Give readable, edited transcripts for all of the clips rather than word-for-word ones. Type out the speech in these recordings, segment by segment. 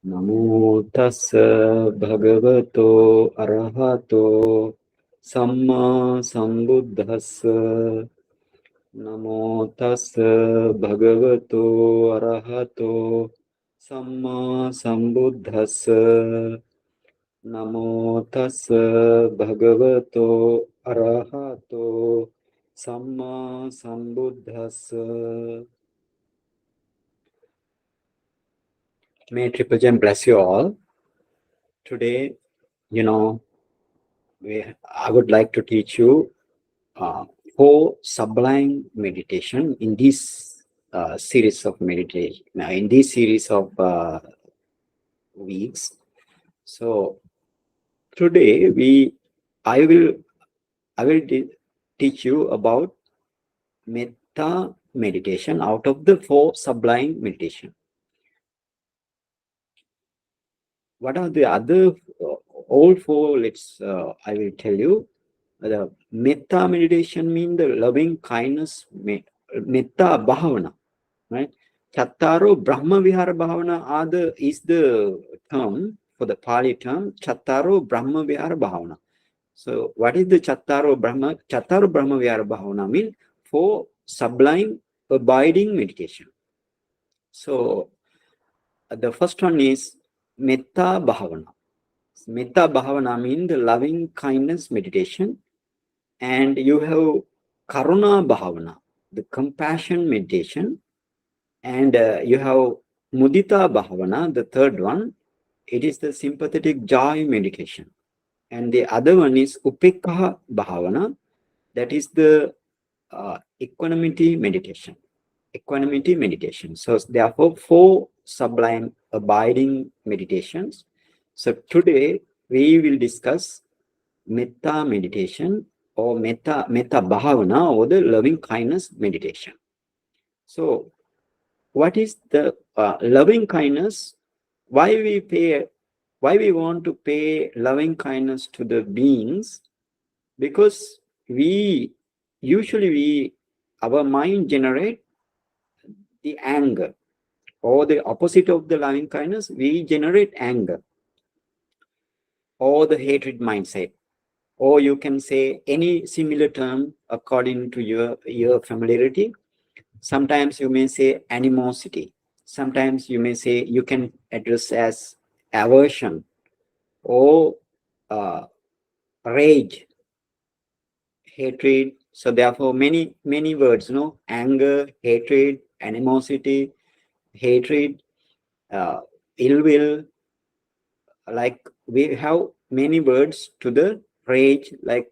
Namo tassa bhagavato arahato samma sambuddhassa. Namo tassa bhagavato arahato samma sambuddhassa. Namo tassa bhagavato arahato samma sambuddhassa. May Triple Gem bless you all. Today, you know, I would like to teach you four sublime meditation in this series of meditation, in this series of weeks. So today I will teach you about Metta meditation out of the four sublime meditation. What are the other all four? I will tell you. The Metta meditation means the loving kindness, Metta Bhavana, right? Chattaro Brahma Vihara Bhavana is the term for the Pali term, Chattaro Brahma Vihara Bhavana. So what is the Chattaro Brahma Vihara Bhavana mean? For sublime abiding meditation. So the first one is Metta Bhavana. Metta Bhavana means the loving kindness meditation. And you have Karuna Bhavana, the compassion meditation. And you have Mudita Bhavana, the third one. It is the sympathetic joy meditation. And the other one is Upekha Bhavana, that is the equanimity meditation. Equanimity meditation. So therefore, four sublime abiding meditations. So today we will discuss Metta meditation or Metta Bhavana or the loving kindness meditation. So what is the loving kindness? Why we want to pay loving kindness to the beings? Because our mind generate the anger, or the opposite of the loving kindness, we generate anger or the hatred mindset. Or you can say any similar term according to your familiarity. Sometimes you may say animosity. Sometimes you may say, you can address as aversion or rage, hatred. So therefore many words, anger, hatred, animosity, hatred, ill will. Like we have many words to the rage, like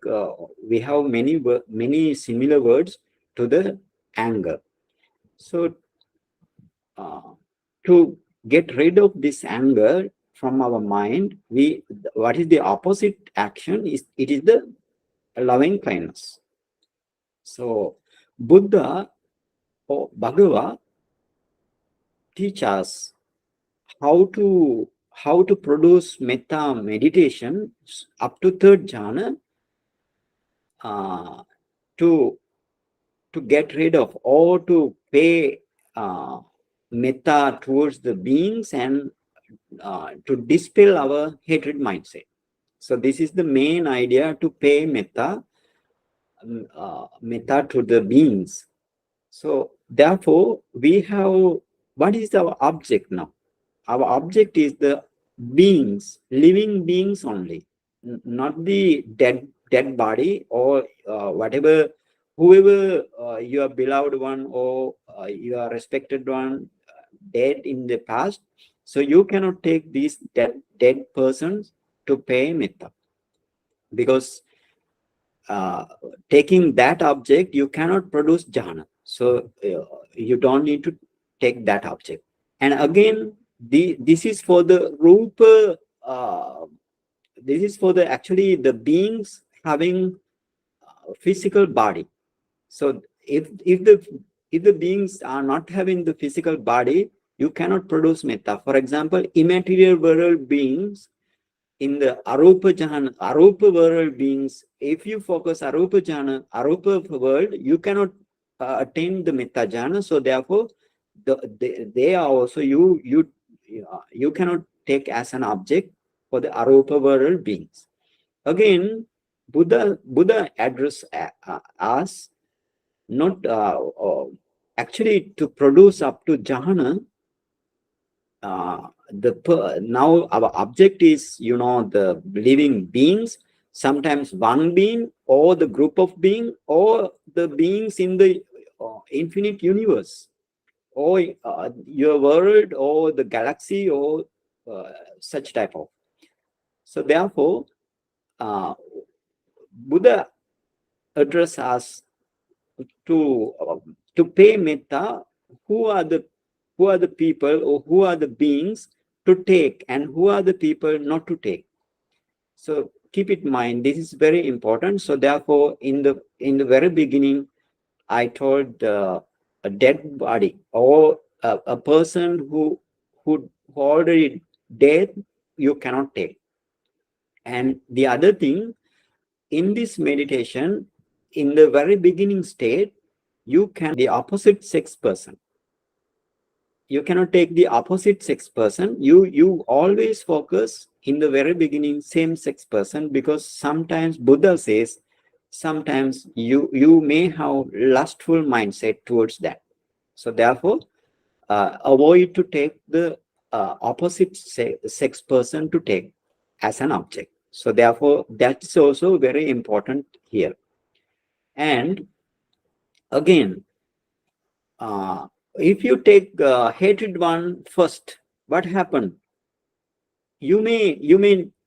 we have many similar words to the anger. So to get rid of this anger from our mind, what is the opposite action? It is the loving kindness. So Buddha or Bhagava teach us how to produce metta meditation up to third jhana, to get rid of or to pay metta towards the beings and to dispel our hatred mindset. So this is the main idea, to pay metta to the beings. So therefore we have, what is our object now? Our object is the beings, living beings only, not the dead body or whoever your beloved one or your respected one dead in the past. So you cannot take these dead persons to pay metta, because taking that object you cannot produce jhana. So you don't need to take that object. And again, this is for the rupa. This is for the actually the beings having physical body. So if the beings are not having the physical body, you cannot produce metta. For example, immaterial world beings, in the arupa jhana, arupa world beings, if you focus arupa jhana, arupa world, you cannot attain the metta jhana. So therefore they are also, you cannot take as an object for the arupa world beings. Again, Buddha addressed us not actually to produce up to jhana. Now our object is, the living beings, sometimes one being or the group of being or the beings in the infinite universe, or your world or the galaxy, or such type of. So therefore, Buddha address us to pay metta. Who are the people, or who are the beings to take, and who are the people not to take. So keep it in mind, this is very important. So therefore, in the very beginning, I told a dead body, or a person who already dead, you cannot take. And the other thing, in this meditation, in the very beginning state, you can the opposite sex person. You cannot take the opposite sex person. You always focus in the very beginning same sex person, because sometimes Buddha says sometimes you may have lustful mindset towards that. So therefore, avoid to take the opposite sex person to take as an object. So therefore, that's also very important here. And again, if you take hated one first, what happened? You may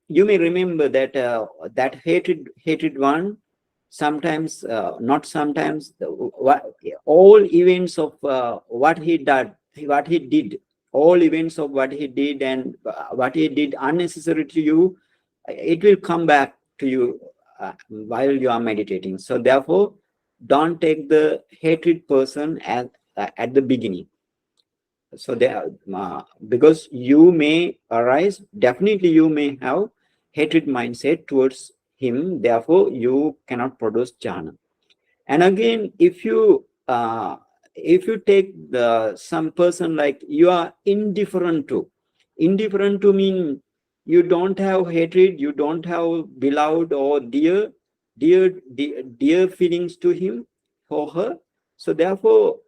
remember that that hated one, sometimes not sometimes, all events of what he did, all events of what he did, and what he did unnecessary to you, it will come back to you while you are meditating. So therefore, don't take the hated person at the beginning. So there, because you may arise, definitely you may have hatred mindset towards him, therefore you cannot produce jhana. And again, if you take some person like you are indifferent to mean you don't have hatred, you don't have beloved or dear feelings to him or her. So therefore,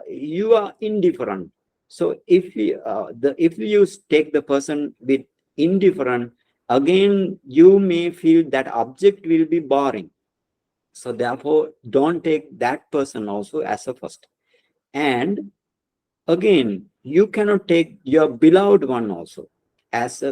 you are indifferent. So if you take the person with indifferent, again you may feel that object will be boring. So therefore, don't take that person also as a first. And again, you cannot take your beloved one also as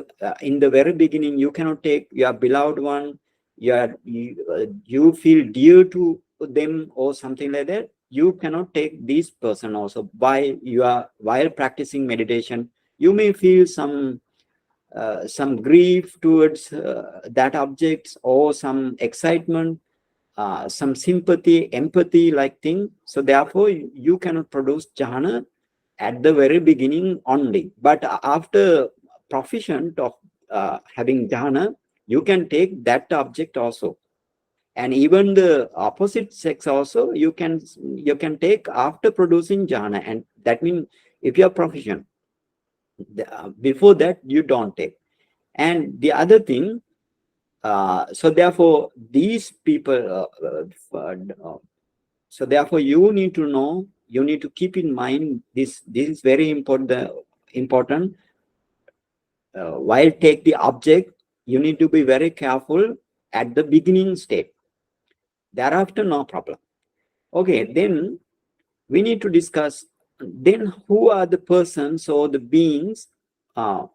in the very beginning. You cannot take your beloved one. You feel dear to them or something like that. You cannot take this person also. While practicing meditation, you may feel some grief towards that object, or some excitement, some sympathy, empathy like thing. So therefore, you cannot produce jhana at the very beginning only. But after proficient of having jhana, you can take that object also. And even the opposite sex also, you can take after producing jhana. And that means if you are proficient, before that you don't take. And the other thing, so therefore these people, so therefore you need to know, you need to keep in mind this is very important. While take the object, you need to be very careful at the beginning state. Thereafter, no problem. Okay, then we need to discuss then who are the persons or the beings, to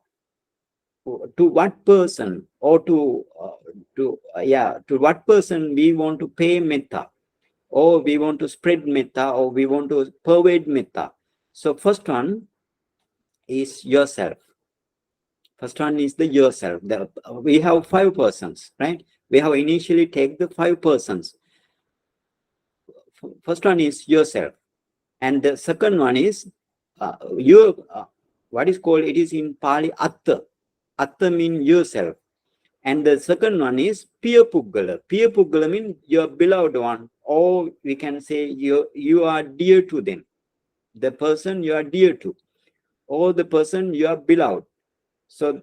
what person, or to what person we want to pay metta, or we want to spread metta, or we want to pervade metta. So first one is yourself. First one is the yourself. We have 5 persons, right? We have initially take the 5 persons. First one is yourself. And the second one is what is called, it is in Pali, atta. Atta means yourself. And the second one is Piya Puggala. Piya Puggala means your beloved one, or we can say you are dear to them. The person you are dear to. or the person you are beloved. So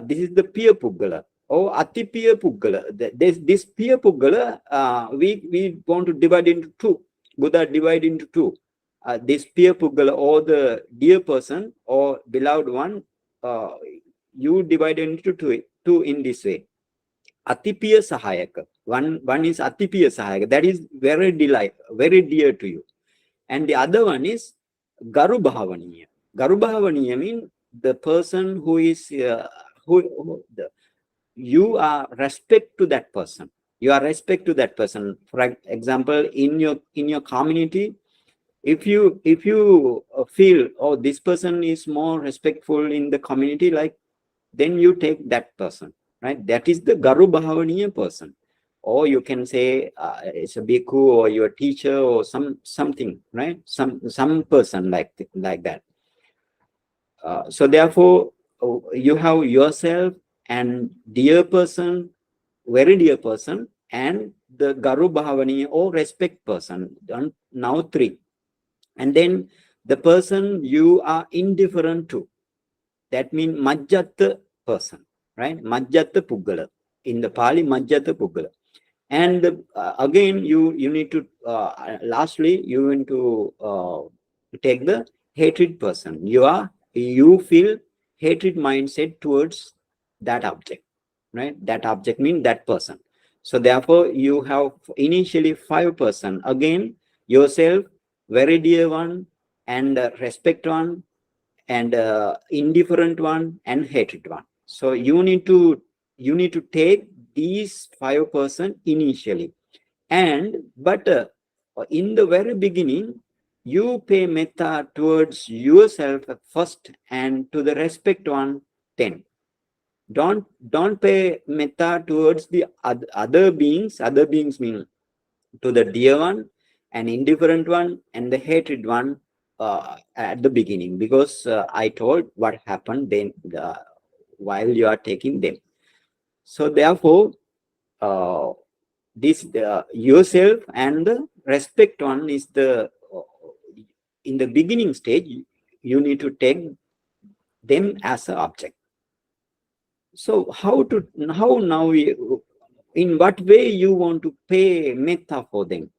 this is the Piya Puggala or Ati Piya Puggala. This Piya Puggala, we want to divide into two. Buddha divide into two. This Piya Puggala or the dear person or beloved one, you divide into two in this way. Atipiya Sahayaka. One is Atipiya Sahayaka. That is very dear to you. And the other one is Garu Bhavaniya. Garu Bhavaniya means the person who is you are respect to that person. You are respect to that person. For example, in your community, if you feel, oh, this person is more respectful in the community, like, then you take that person, right? That is the Garu Bhavaniya person. Or you can say it's a bhikkhu or your teacher or something, right? Some person like that. So therefore, you have yourself and dear person, very dear person, and the Garu Bhavaniya or respect person. Now three. And then the person you are indifferent to. That means Majjata person, right? Majjata Puggala. In the Pali, Majjata Puggala. And again, you need to, lastly, you need to take the hatred person. You feel hatred mindset towards that object, right? That object means that person. So therefore, you have initially 5 person. Again, yourself, very dear one, and respect one, and indifferent one, and hated one. So you need to take these 5 person initially, but in the very beginning you pay metta towards yourself first, and to the respect one 10. Don't pay metta towards the other beings. Other beings mean to the dear one and indifferent one and the hated one at the beginning, because I told what happened then while you are taking them. So therefore, this yourself and the respect one is the in the beginning stage. You need to take them as an object. So how now in what way you want to pay metta for them?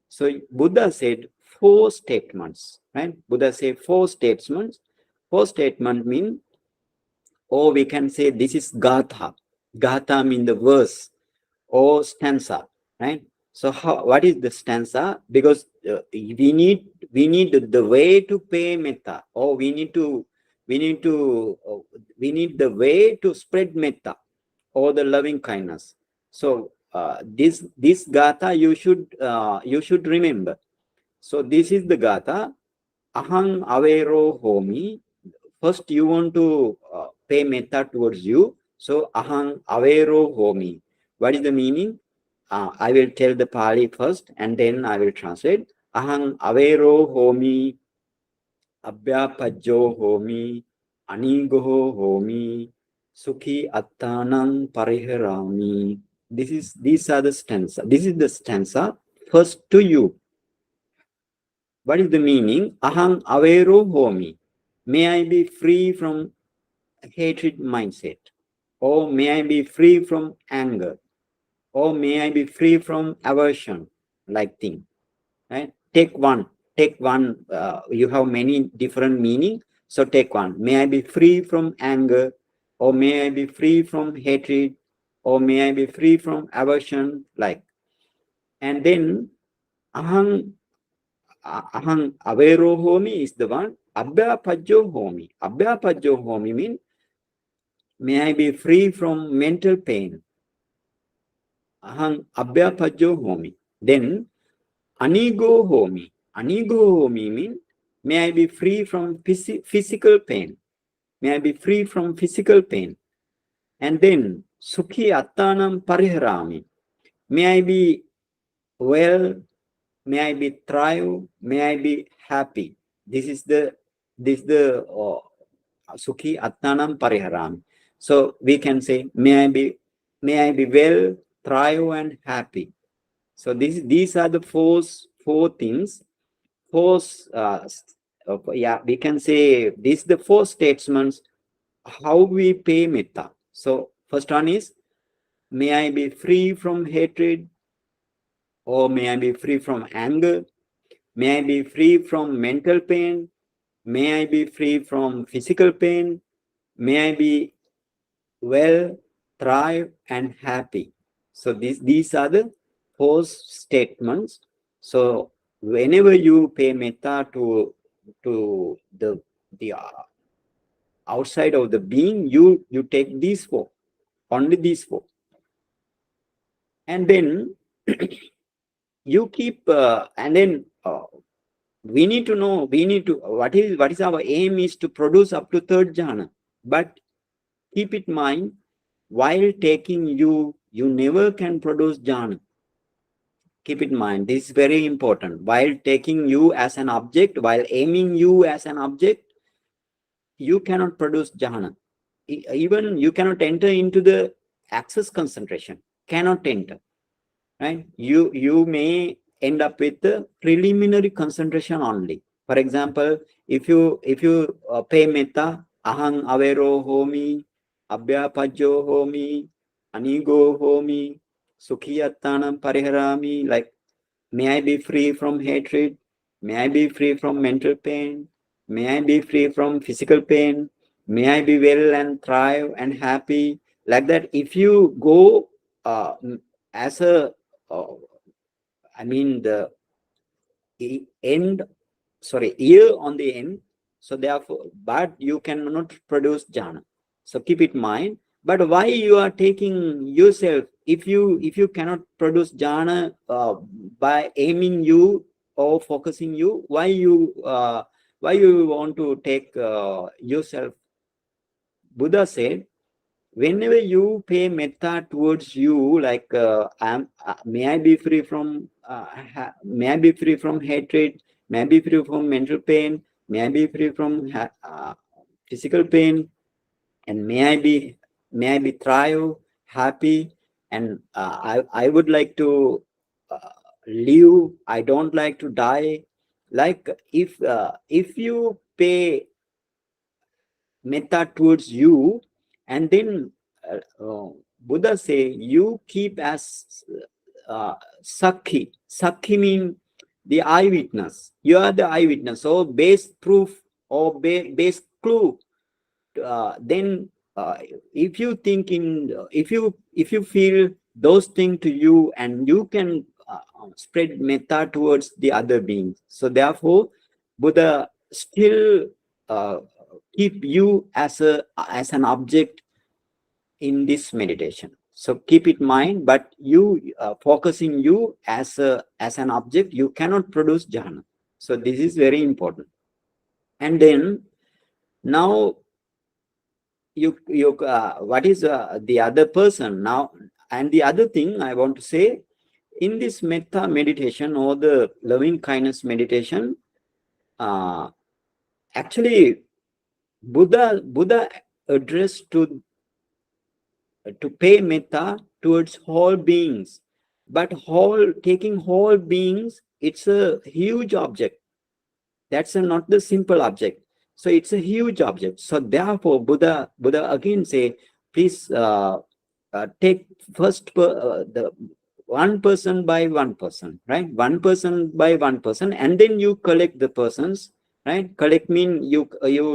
So Buddha said 4 statements, right? Buddha said 4 statements. 4 statements mean, or we can say this is gatha. Gatha means the verse or stanza, right? So what is the stanza? Because we need the way to pay metta, or we need the way to spread metta or the loving kindness. So this gatha you should remember. So this is the gatha. Aham avero homi. First you want to pay metta towards you. So aham avero homi. What is the meaning? I will tell the Pali first and then I will translate. Aham avero homi, abhyapajjo homi, anigo homi, sukhi attanam pariharami. These are the stanza. This is the stanza first to you. What is the meaning? Aham avero homi. May I be free from hatred mindset, or may I be free from anger, or may I be free from aversion, like thing. Right? Take one. You have many different meaning. So take one. May I be free from anger, or may I be free from hatred, or may I be free from aversion, like. And then aham avero homi is the one. Abhyapajjo homi. Abhyapajjo homi means may I be free from mental pain. Aham abhyapajjo homi. Then anigo homi. Anigo homi means may I be free from physical pain. May I be free from physical pain. And then sukhi attanam pariharami. May I be well, may I be thrive, may I be happy. This is the sukhi attanam pariharami. So we can say may I be well, thrive and happy. So these are the four things, four yeah, we can say this the four statements how we pay metta. So first one is, may I be free from hatred, or may I be free from anger, may I be free from mental pain, may I be free from physical pain, may I be well, thrive, and happy. So these are the four statements. So whenever you pay metta to the outside of the being, you take these four, only these four, and then you keep and then we need to know, what is our aim is to produce up to third jhana. But keep it in mind, while taking you never can produce jhana. Keep it in mind, this is very important. While taking you as an object, while aiming you as an object, you cannot produce jhana. Even you cannot enter into the access concentration, cannot enter, right? You may end up with the preliminary concentration only. For example, if you pay metta, ahang avero homi, abhyapajyo homi, anigo homi, sukhiyattanam pariharami, like, may I be free from hatred, may I be free from mental pain, may I be free from physical pain, may I be well and thrive and happy. Like that, if you go as a uh, I mean the end, sorry, year on the end. So therefore, but you cannot produce jhana. So keep it in mind. But why you are taking yourself, if you cannot produce jhana by aiming you or focusing you, why you want to take yourself? Buddha said, whenever you pay metta towards you, like may I be free from may I be free from hatred, may I be free from mental pain, may I be free from physical pain, and may I be thrive, happy, and I would like to live. I don't like to die. Like, if you pay metta towards you, and then Buddha say you keep as sakhi. Sakhi mean the eyewitness. You are the eyewitness. So base proof or base clue. Then if you think in, if you feel those things to you, and you can spread metta towards the other beings. So therefore, Buddha still uh, keep you as an object in this meditation. So keep it in mind, but you focusing you as an object, you cannot produce jhana. So this is very important. And then now you what is the other person now? And the other thing I want to say, in this metta meditation or the loving kindness meditation, actually Buddha addressed to pay metta towards all beings, but taking all beings, it's a huge object. That's not the simple object. So it's a huge object. So therefore, Buddha again say, please take first the one person by one person, right? One person by one person, and then you collect the persons, right? Collect mean you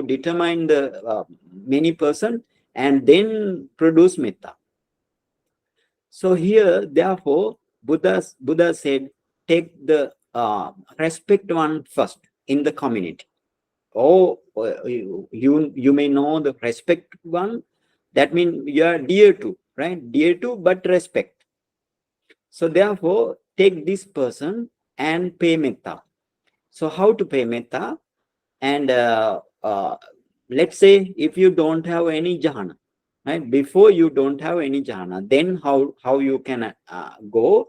determine the many person, and then produce metta. So here, therefore, Buddha said, take the respect one first in the community. Oh, you may know the respect one. That means you are dear to, right? Dear to, but respect. So therefore, take this person and pay metta. So how to pay metta? And let's say if you don't have any jhana, right? Before you don't have any jhana, then how you can go?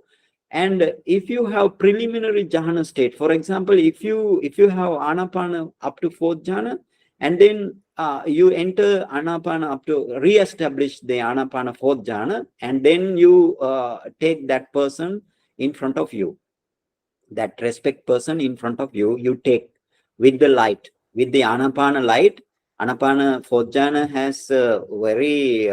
And if you have preliminary jhana state, for example, if you have anapana up to fourth jhana, and then you enter anapana up to re-establish the anapana fourth jhana, and then you take that person in front of you, that respect person in front of you, you take with the light. with the Anapana light. Anapana fourth jhana has very,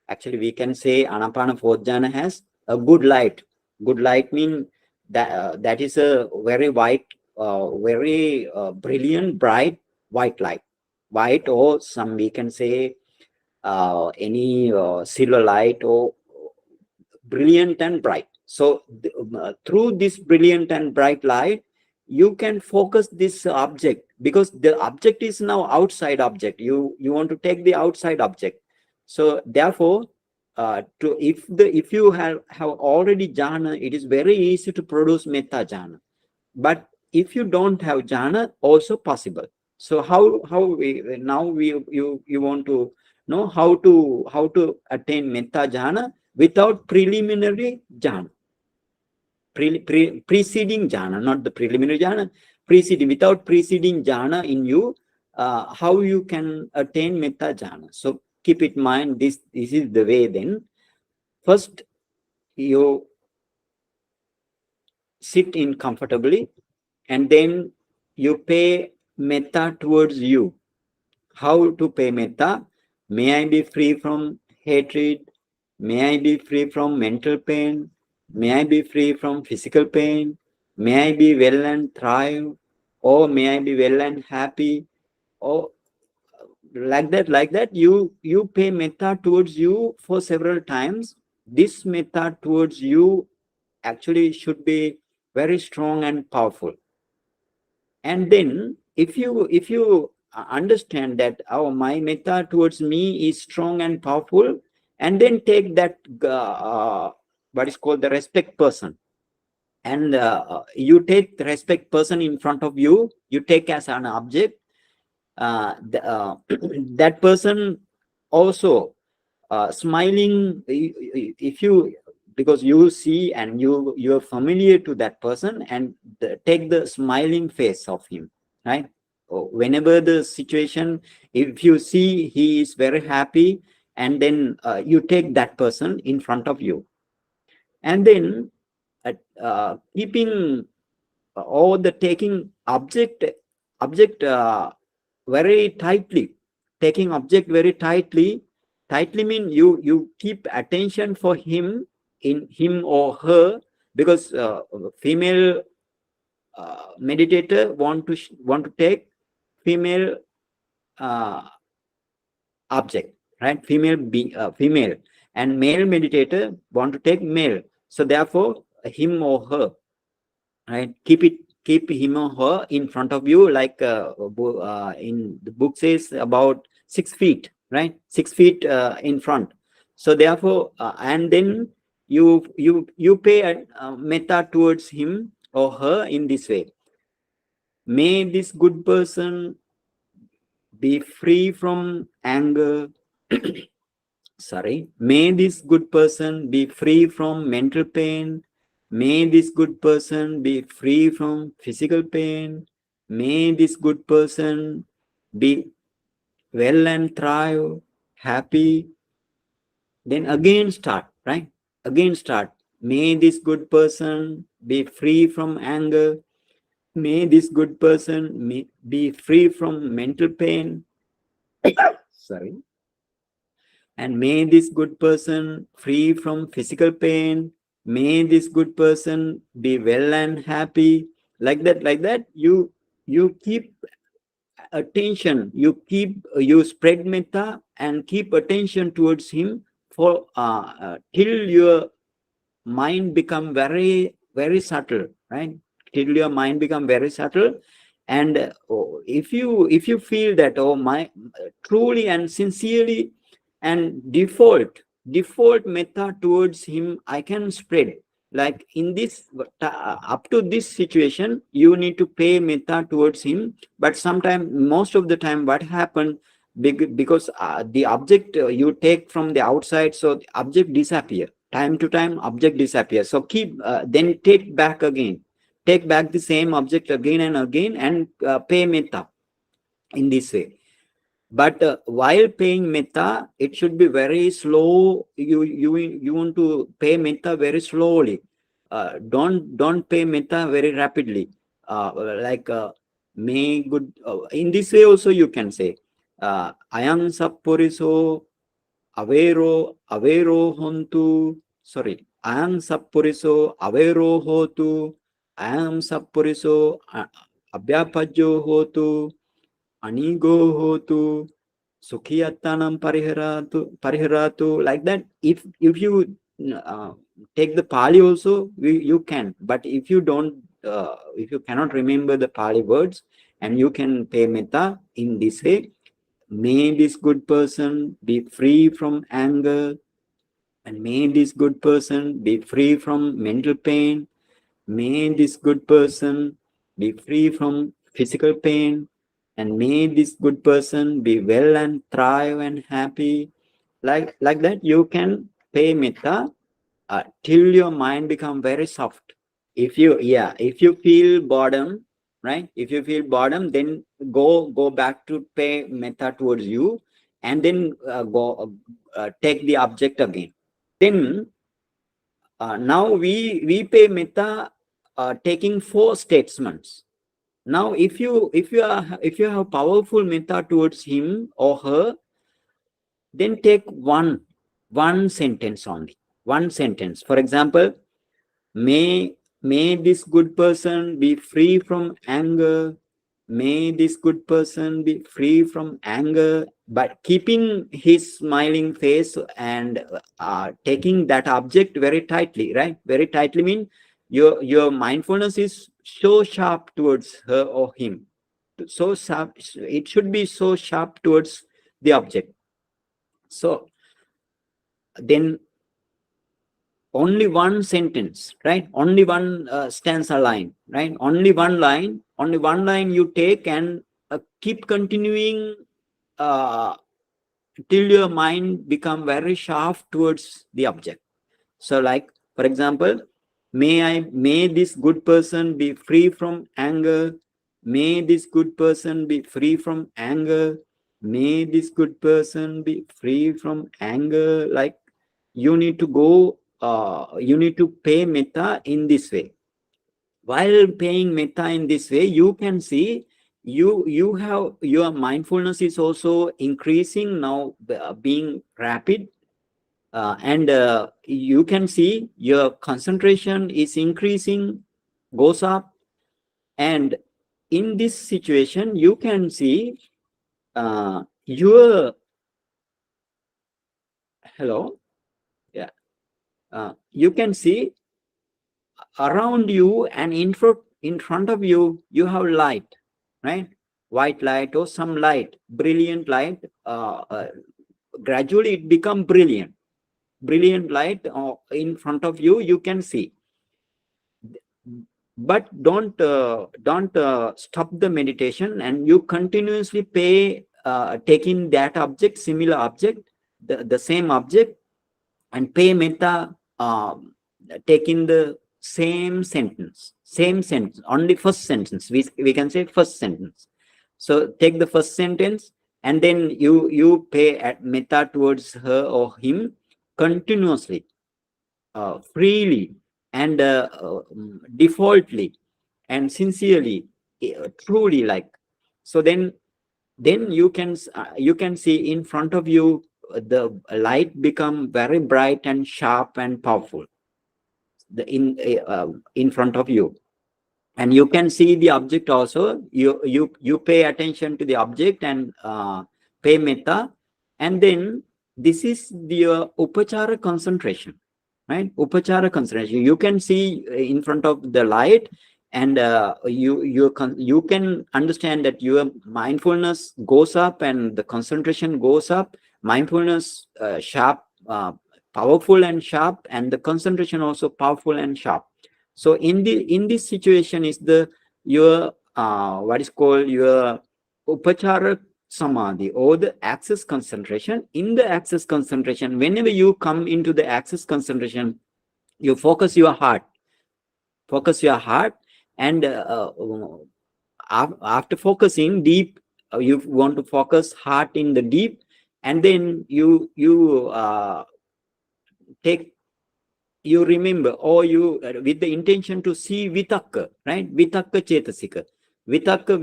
actually we can say Anapana fourth jhana has a good light. Good light means that that is a very white, very brilliant, bright white light. White, or some we can say any silver light, or brilliant and bright. So through this brilliant and bright light, you can focus this object, because the object is now outside object. You want to take the outside object. So therefore, if you have already jhana, it is very easy to produce metta jhana. But if you don't have jhana, also possible. So how we now we you want to know how to attain metta jhana without preliminary jhana, preceding jhana, not the preliminary jhana, preceding, without preceding jhana in you, how you can attain metta jhana. So keep it in mind, this is the way. Then first you sit in comfortably, and then you pay metta towards you. How to pay metta? May I be free from hatred. May I be free from mental pain. May I be free from physical pain. May I be well and thrive. Or may I be well and happy. Or like that, you pay metta towards you for several times. This metta towards you actually should be very strong and powerful. And then if you understand that, oh, my metta towards me is strong and powerful, and then take that what is called the respect person, and you take the respect person in front of you, you take as an object, that person also smiling. If you, because you see and you're familiar to that person, and take the smiling face of him, right? Whenever the situation, if you see he is very happy, and then you take that person in front of you, and then keeping or the taking object very tightly, taking object very tightly mean you keep attention for him, in him or her, because female meditator want to take female uh, object, right? Female, and male meditator want to take male. So therefore, him or her, right? Keep him or her in front of you, like in the book says about 6 feet, right? 6 feet in front. So therefore, and then you pay a metta towards him or her in this way. May this good person be free from anger. Sorry. May this good person be free from mental pain. May this good person be free from physical pain. May this good person be well and thrive, happy. Then again start, right? Again start. May this good person be free from anger. May this good person be free from mental pain. Sorry. And may this good person free from physical pain. May this good person be well and happy. Like that, you keep attention, you spread metta and keep attention towards him for till your mind become very subtle, right? Till your mind become very subtle. And if you feel that, oh, my truly and sincerely and default metta towards him I can spread, like in this up to this situation you need to pay metta towards him. But sometimes, most of the time, what happen, because the object you take from the outside, so the object disappear. Time to time object disappears. So keep then take back again, take back the same object again and again, and pay metta in this way. But while paying metta, it should be very slow. You want to pay metta very slowly. Don't pay metta very rapidly. Like may good, in this way also you can say, ayam sappuriso avero hontu, sorry, ayam sappuriso avero hotu, ayam sappuriso abhyapajyo hotu, anigo hotu, Sukhiyatanam pariharatu, like that. If you take the Pali also, you can. But if you don't, if you cannot remember the Pali words, and you can pay metta in this way, may this good person be free from anger, and may this good person be free from mental pain. May this good person be free from physical pain, and may this good person be well and thrive and happy. Like that, you can pay metta till your mind become very soft. If you feel boredom, right? If you feel boredom, then go back to pay metta towards you, and then go take the object again. Then now we pay metta taking 4 statements. Now if you have powerful metta towards him or her, then take one sentence only. One sentence. For example, may this good person be free from anger. May this good person be free from anger, but keeping his smiling face and taking that object very tightly, right? Very tightly mean your mindfulness is so sharp towards her or him. So sharp, it should be so sharp towards the object. So then only one sentence, right? Only one stanza line, right? Only one line you take, and keep continuing till your mind become very sharp towards the object. So like, for example, may this good person be free from anger. May this good person be free from anger. May this good person be free from anger. Like, you need to go, you need to pay metta in this way. While paying metta in this way, you can see you have your mindfulness is also increasing now, being rapid, and you can see your concentration is increasing, goes up. And in this situation, you can see your hello, yeah, you can see around you and in front of you, you have light, right? White light or some light, brilliant light. Gradually it become brilliant light in front of you, you can see. But don't stop the meditation, and you continuously pay, taking that object, similar object, the same object, and pay metta, taking the same sentence, only first sentence. We can say first sentence. So take the first sentence, and then you pay at metta towards her or him continuously, freely, and defaultly, and sincerely, truly, like. So then you can see in front of you, the light become very bright and sharp and powerful, in front of you. And you can see the object also. You pay attention to the object and pay metta. And then this is the upachara concentration, right? Upachara concentration. You can see in front of the light, and you can understand that your mindfulness goes up and the concentration goes up. Mindfulness sharp, powerful and sharp, and the concentration also powerful and sharp. So in this situation is your what is called your upachara samadhi, or the access concentration. In the access concentration, whenever you come into the access concentration, you focus your heart, and after focusing deep, you want to focus heart in the deep, and then you take, you remember, or you with the intention to see vitakka, right? Vitakka chetasika. Vitakka.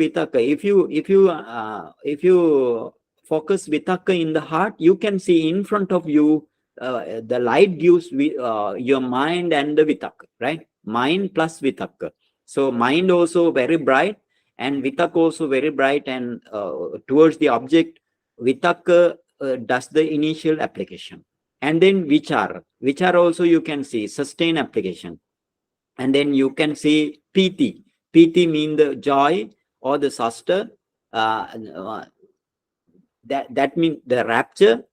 If you focus vitakka in the heart, you can see in front of you the light gives your mind and the vitakka, right? Mind plus vitakka. So mind also very bright and vitakka also very bright, and towards the object, vitakka does the initial application. And then vichara also you can see sustain application. And then you can see piti. Piti mean the joy or the suster. That means the rapture.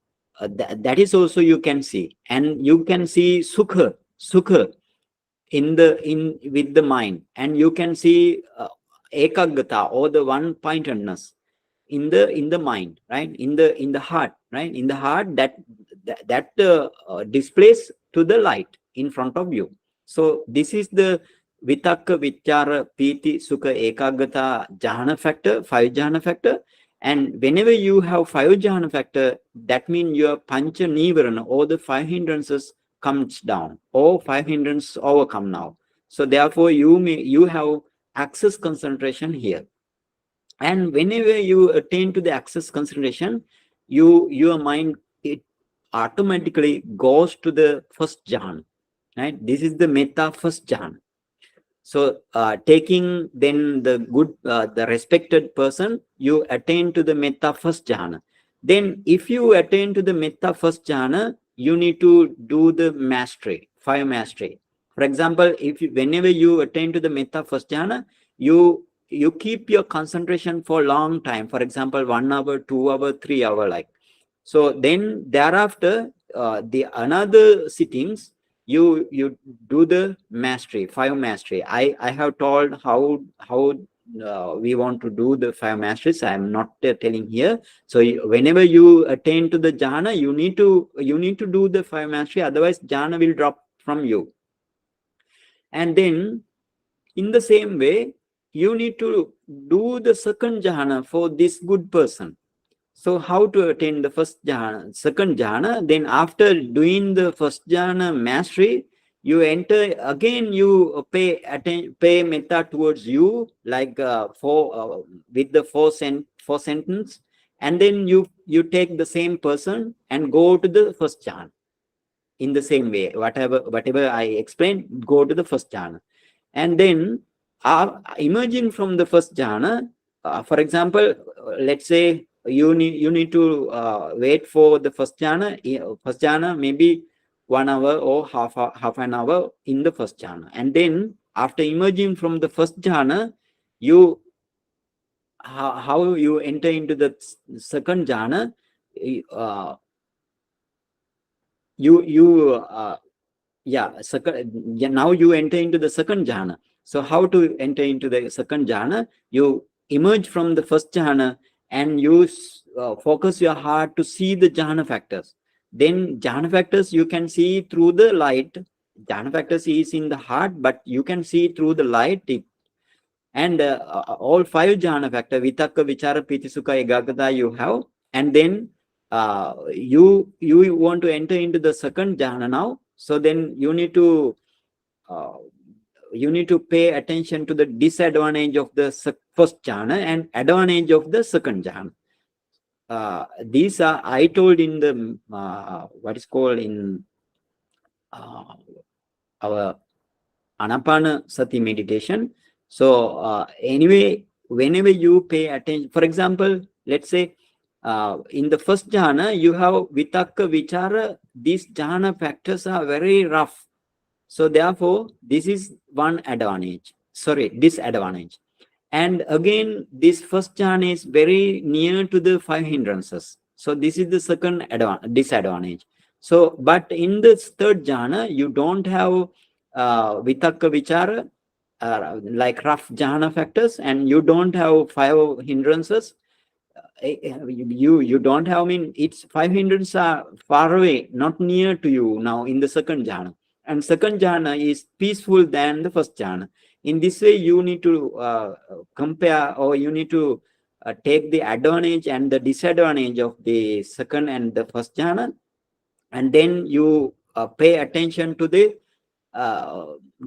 That is also you can see, and you can see sukha in with the mind, and you can see ekagata or the one pointedness in the mind, right? In the heart, right? In the heart, that displays to the light in front of you. So this is the vitakka, vichara, piti, sukha, ekagata jhana factor, 5 jhana factor. And whenever you have 5 jhana factor, that means your pancha nivarana or the 5 hindrances comes down, or 5 hindrances overcome now. So therefore you have access concentration here. And whenever you attain to the access concentration, your mind, it automatically goes to the first jhana, right? This is the metta first jhana. So taking then the good, the respected person, you attain to the metta first jhana. Then if you attain to the metta first jhana, you need to do the mastery, 5 mastery. For example, whenever you attain to the metta first jhana, you keep your concentration for a long time. For example, 1 hour, 2 hour, 3 hour, like. So then thereafter, the another sittings, you do the mastery, 5 mastery. I have told how we want to do the 5 masteries. I am not telling here. So whenever you attain to the jhana, you need to do the 5 mastery, otherwise jhana will drop from you. And then in the same way, you need to do the second jhana for this good person. So how to attain the first jhana, second jhana? Then after doing the first jhana mastery, you enter again. You pay metta towards you, like with the four sentence, and then you take the same person and go to the first jhana. In the same way, whatever I explained, go to the first jhana. And then emerging from the first jhana, for example, let's say you need to wait for the first jhana. First jhana maybe 1 hour or half an hour in the first jhana. And then after emerging from the first jhana, you how you enter into the second jhana. Now you enter into the second jhana. So how to enter into the second jhana? You emerge from the first jhana and you focus your heart to see the jhana factors. Then jhana factors you can see through the light. Jhana factors is in the heart, but you can see through the light. And all 5 jhana factor, vitakka, vichara, piti, sukha, ekagata you have. And then you want to enter into the second jhana now. So then you need to pay attention to the disadvantage of the first jhana and advantage of the second jhana. These are I told in the what is called in our Anapana Sati meditation. So anyway, whenever you pay attention, for example, let's say in the first jhana, you have vitakka, vichara. These jhana factors are very rough. So therefore, this is one disadvantage. And again, this first jhana is very near to the 5 hindrances. So this is the second disadvantage. So, but in this third jhana, you don't have vitakka, vichara, like rough jhana factors, and you don't have 5 hindrances. You don't have, I mean, it's 5 hindrances are far away, not near to you now in the second jhana. And second jhana is peaceful than the first jhana. In this way, you need to compare, or you need to take the advantage and the disadvantage of the second and the first jhana, and then you pay attention to the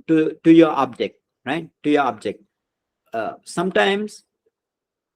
to your object, right? To your object. sometimes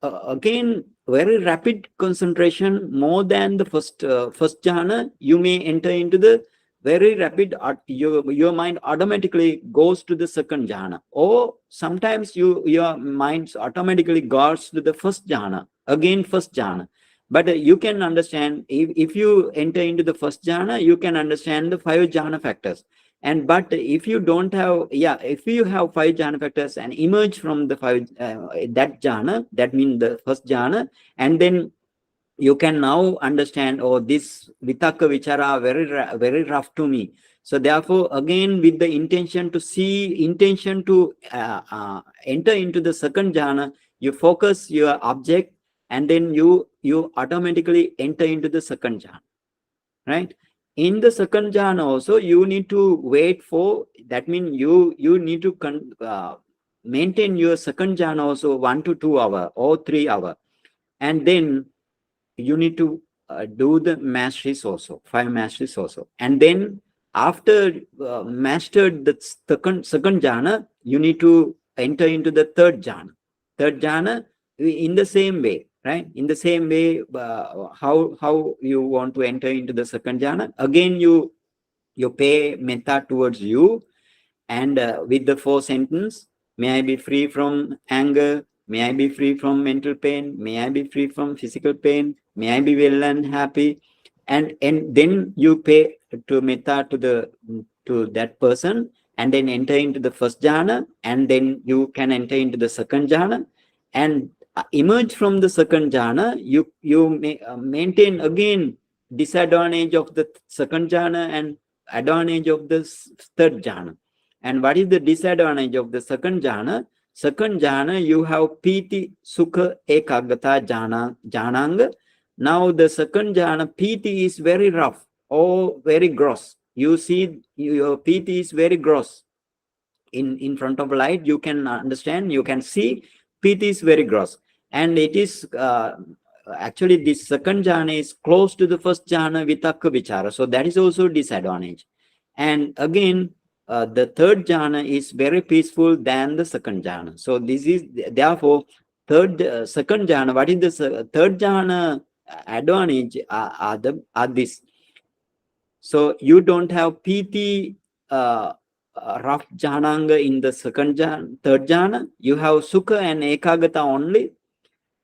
again very rapid concentration more than the first jhana, you may enter into the very rapid, your mind automatically goes to the second jhana, or sometimes your mind automatically goes to the first jhana, again first jhana. But you can understand, if you enter into the first jhana, you can understand the 5 jhana factors. And but if you don't have, if you have 5 jhana factors and emerge from the 5 that jhana, that means the first jhana, and then you can now understand, oh, this vitaka vichara very rough to me. So therefore, again, with the intention to enter into the second jhana, you focus your object, and then you automatically enter into the second jhana, right? In the second jhana also, you need to wait for, that means you need to maintain your second jhana also 1 to 2 hour or 3 hour, and then you need to do the masteries also, 5 masteries also. And then after mastered the second jhana, you need to enter into the third jhana. Third jhana, in the same way, right? In the same way, how you want to enter into the second jhana. Again, you pay metta towards you, and with the 4 sentence, may I be free from anger, may I be free from mental pain, may I be free from physical pain, may I be well and happy. And then you pay to metta to that person, and then enter into the first jhana, and then you can enter into the second jhana, and emerge from the second jhana. You may maintain again disadvantage of the second jhana and advantage of the third jhana. And what is the disadvantage of the second jhana? Second jhana, you have piti, sukha, ekagata jhananga. Now the second jhana, piti is very rough or very gross. You see, your piti is very gross. In front of light, you can understand, you can see piti is very gross. And it is actually this second jhana is close to the first jhana, vitaka vichara. So that is also disadvantage. And again, the third jhana is very peaceful than the second jhana. So this is therefore second jhana. What is the third jhana advantage? Are this? So you don't have piti rough jhananga in the second jhana, third jhana. You have sukha and ekagata only,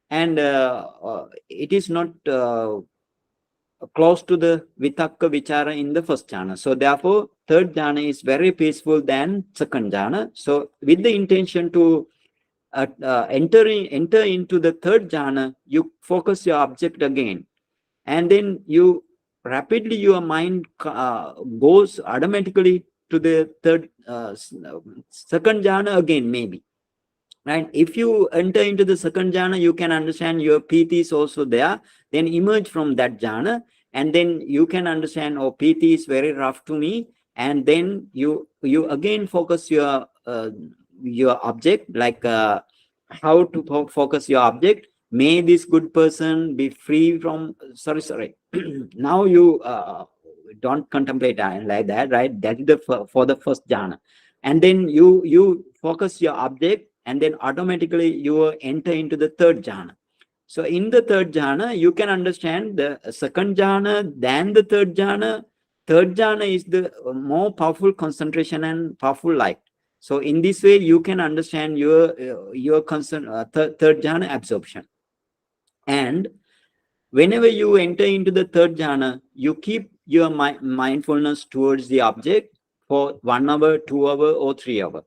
and it is not close to the vitaka vichara in the first jhana. So therefore, third jhana is very peaceful than second jhana. So with the intention to enter into the third jhana, you focus your object again, and then you rapidly your mind goes automatically to the second jhana again, maybe. Right? If you enter into the second jhana, you can understand your piti is also there. Then emerge from that jhana, and then you can understand, oh, piti is very rough to me. And then you again focus your object, like how to focus your object. May this good person be free from. Sorry. Now you don't contemplate like that, right? That is for the first jhana, and then you focus your object, and then automatically you enter into the third jhana. So in the third jhana, you can understand the second jhana than the third jhana. Third jhana is the more powerful concentration and powerful light. So in this way, you can understand your third jhana absorption. And whenever you enter into the third jhana, you keep your mindfulness towards the object for 1 hour, 2 hour, or 3 hour.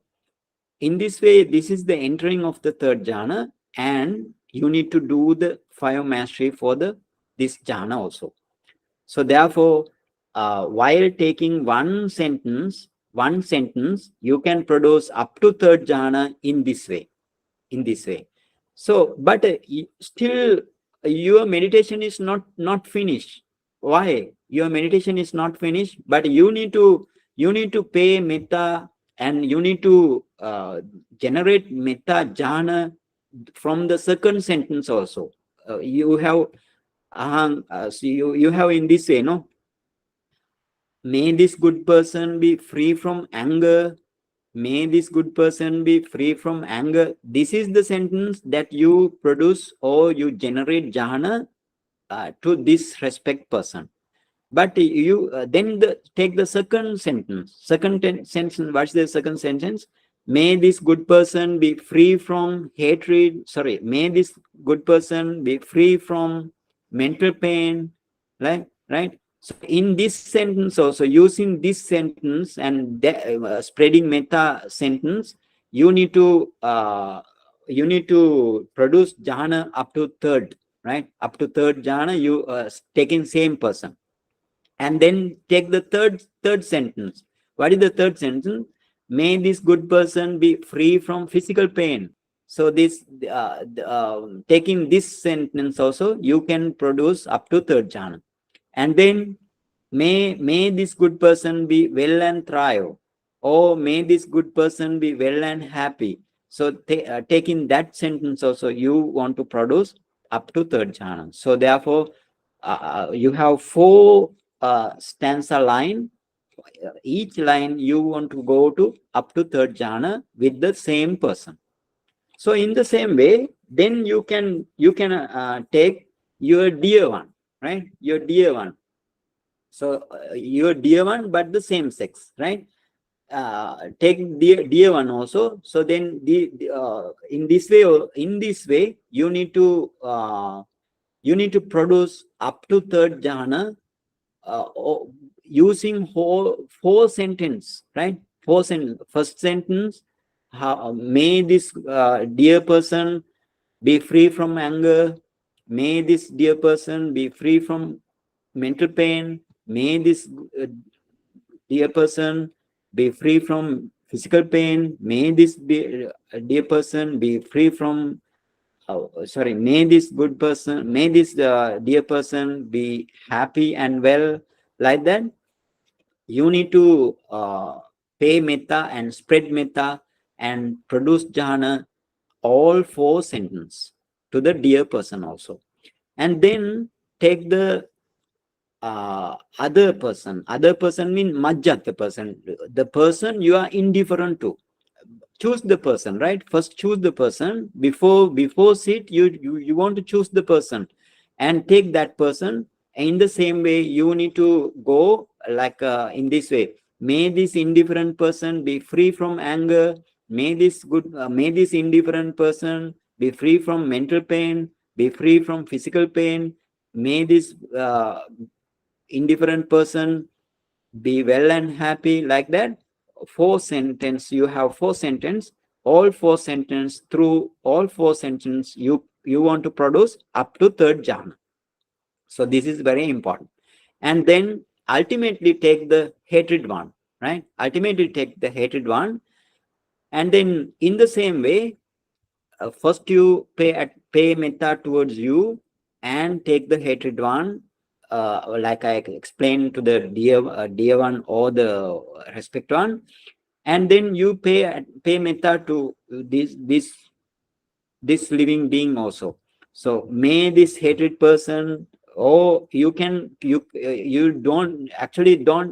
In this way, this is the entering of the third jhana, and you need to do the 5 mastery for this jhana also. So therefore, while taking one sentence, you can produce up to third jhana in this way. So, but still, your meditation is not finished. Why? Your meditation is not finished, but you need to pay metta, and you need to generate metta jhana from the second sentence also. You have so you have in this way, no? May this good person be free from anger. may this good person be free from anger. This is the sentence that you produce or you generate jhana to this respect person. But you then take the second sentence. Sentence. What's the second sentence? May this good person be free from hatred. Sorry. May this good person be free from mental pain. Right. So in this sentence also, using this sentence and spreading metta sentence, you need to produce jhana up to third. Right. Up to third jhana, you taking same person. And then take the third sentence. What is the third sentence? May this good person be free from physical pain. So this taking this sentence also, you can produce up to third jhana. And then may this good person be well and thrive, or may this good person be well and happy. So taking that sentence also, you want to produce up to third jhana. So therefore you have 4 stanza line. Each line you want to go to up to third jhana with the same person. So in the same way, then you can take your dear one, right? Your dear one. So your dear one, but the same sex, right? Take dear one also. So then in this way you need to produce up to third jhana using whole 4 sentence, right? 4 sentence. First sentence, may this dear person be free from anger. May this dear person be free from mental pain. May this dear person be free from physical pain. May this dear person be free from may this good person, may this dear person be happy and well. Like that, you need to pay metta and spread metta and produce jhana, all 4 sentences to the dear person also. And then take the other person. Other person means majjata person, the person you are indifferent to. Choose the person, right? First choose the person. Before sit, you want to choose the person and take that person. In the same way, you need to go like in this way. May this indifferent person be free from anger. May this indifferent person be free from mental pain, be free from physical pain. May this indifferent person be well and happy. Like that, 4 sentence, you have 4 sentence. All 4 sentence, through all 4 sentence, you want to produce up to third jhana. So this is very important. And then ultimately take the hatred one, right? Ultimately take the hatred one. And then in the same way, first you pay metta towards you and take the hatred one, like I explained to the dear one or the respect one. And then you pay metta to this living being also. So may this hated person, or you don't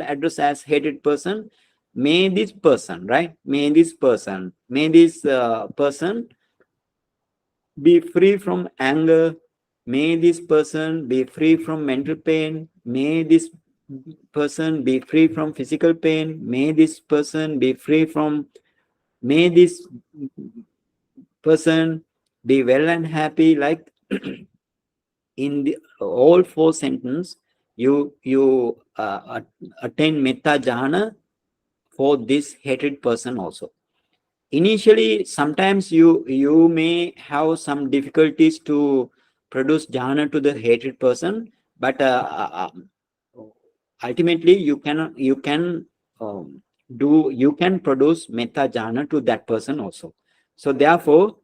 address as hated person. May this person, right? May this person be free from anger. May this person be free from mental pain. May this person be free from physical pain. May this person be free from, may this person be well and happy. Like in the all 4 sentence, you attain metta jhana for this hated person also. Initially, sometimes you may have some difficulties to produce jhana to the hated person, but ultimately you can produce metta jhana to that person also. So therefore,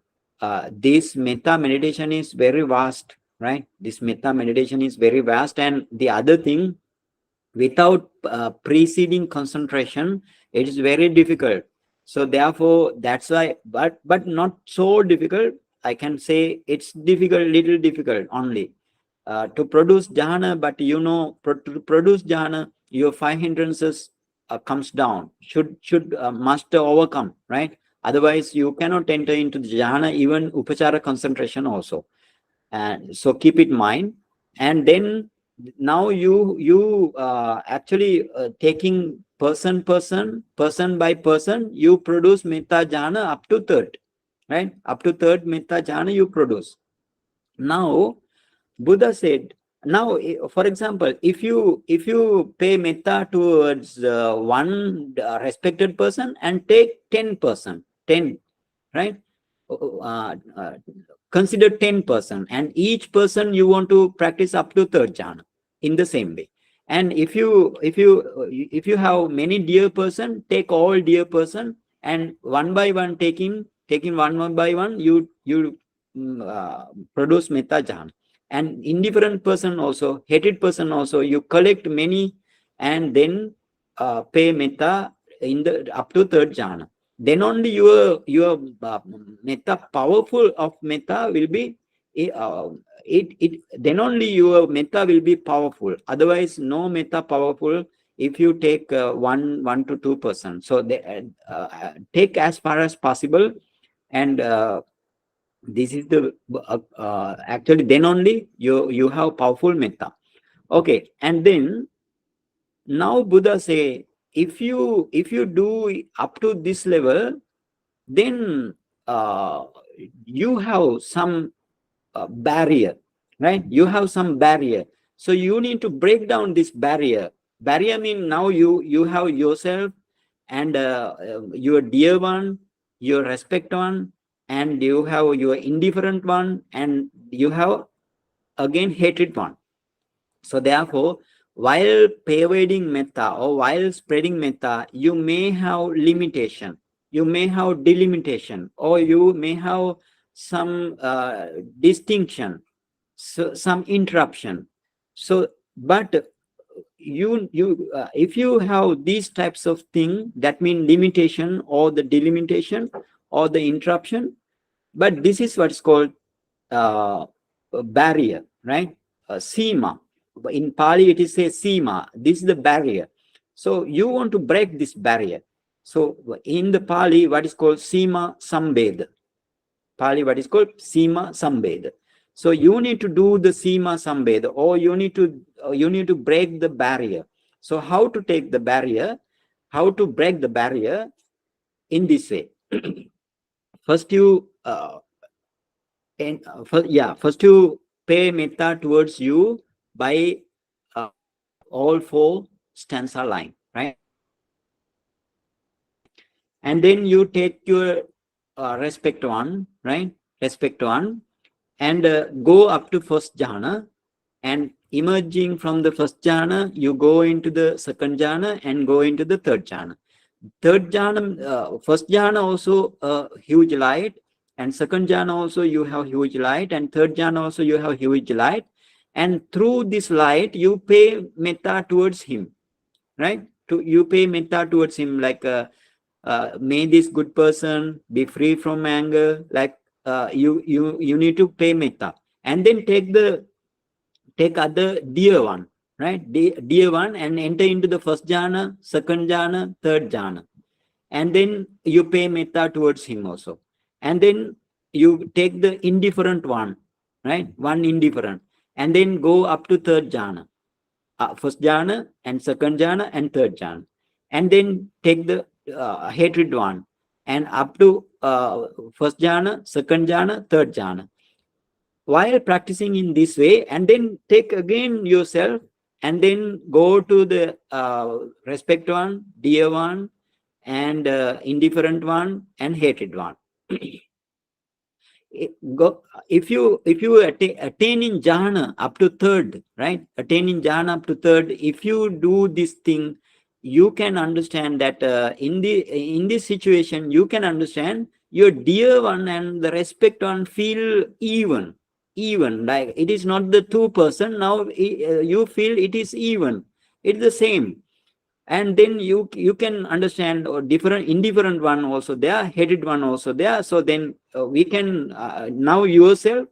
this metta meditation is very vast, right? This metta meditation is very vast. And the other thing, without preceding concentration, it is very difficult. So therefore, that's why, but not so difficult. I can say it's difficult, little difficult only to produce jhana. But to produce jhana, your 5 hindrances comes down, must overcome, right? Otherwise you cannot enter into the jhana, even upachara concentration also. And so keep it in mind. And then now you actually taking person by person, you produce metta jhana up to third, right? Up to third metta jhana you produce. Now Buddha said, now for example, if you pay metta towards one respected person and take 10%, 10, right? uh, uh, Consider 10%, and each person you want to practice up to third jhana in the same way. And if you have many dear person, take all dear person, and one by one taking one by one, you produce metta jhana. And indifferent person also, hated person also, you collect many, and then pay metta in the up to third jhana. Then only your metta, powerful of metta will be then only your metta will be powerful. Otherwise no metta powerful if you take 1 to 2%. So they, take as far as possible, and this is the actually then only you have powerful metta. Okay. And then now Buddha say, if you do up to this level, then you have some barrier, right? You have some barrier. So you need to break down this barrier. Barrier means now you have yourself, and your dear one, your respect one, and you have your indifferent one, and you have again hated one. So therefore, while pervading metta or while spreading metta, you may have limitation, you may have delimitation, or you may have some distinction, so some interruption. So, but you if you have these types of thing, that mean limitation or the delimitation or the interruption. But this is what's called barrier, right? Sima. In Pali, it is a sima. This is the barrier. So you want to break this barrier. So in the Pali, what is called sima sambeda. Pali, what is called sima sambeda. So you need to do the sima sambeda, or you need to break the barrier. So how to take the barrier? How to break the barrier? In this way. First you first you pay metta towards you by all 4 stanza line, right? And then you take your respect one, right? Respect one, and go up to first jhana, and emerging from the first jhana, you go into the second jhana and go into the third jhana. Third jhana, first jhana also huge light, and second jhana also you have huge light, and third jhana also you have huge light. And through this light, you pay metta towards him, right? You pay metta towards him, like may this good person be free from anger. Like you need to pay metta, and then take other dear one, right? Dear one, and enter into the first jhana, second jhana, third jhana, and then you pay metta towards him also. And then you take the indifferent one, right? One indifferent, and then go up to third jhana, first jhana and second jhana and third jhana, and then take the hatred one, and up to first jhana, second jhana, third jhana. While practicing in this way, and then take again yourself, and then go to the respect one, dear one, and indifferent one, and hated one. If you attain in jhana up to third, right? Attain in jhana up to third, if you do this thing, you can understand that in this situation, you can understand your dear one and the respect one feel even, like it is not the 2%. Now you feel it is even, it's the same. And then you can understand different indifferent one also there, hated one also there. So then we can now yourself,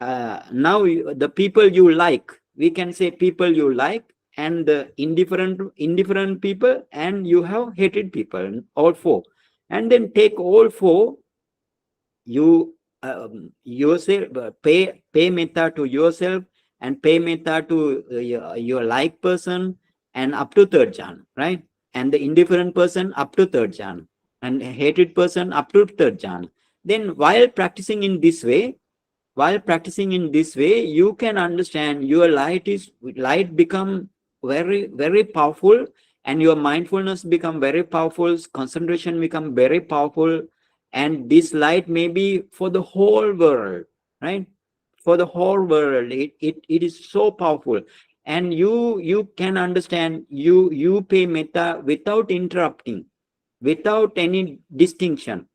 now the people you like, we can say people you like, and the indifferent people, and you have hated people, all four. And then take all four, you yourself, pay metta to yourself, and pay metta to your like person, and up to third jhana, right? And the indifferent person up to third jhana, and hated person up to third jhana. Then while practicing in this way, you can understand your light become very powerful, and your mindfulness become very powerful, concentration become very powerful, and this light may be for the whole world, right? For the whole world, it is so powerful. And you can understand, you pay metta without interrupting, without any distinction,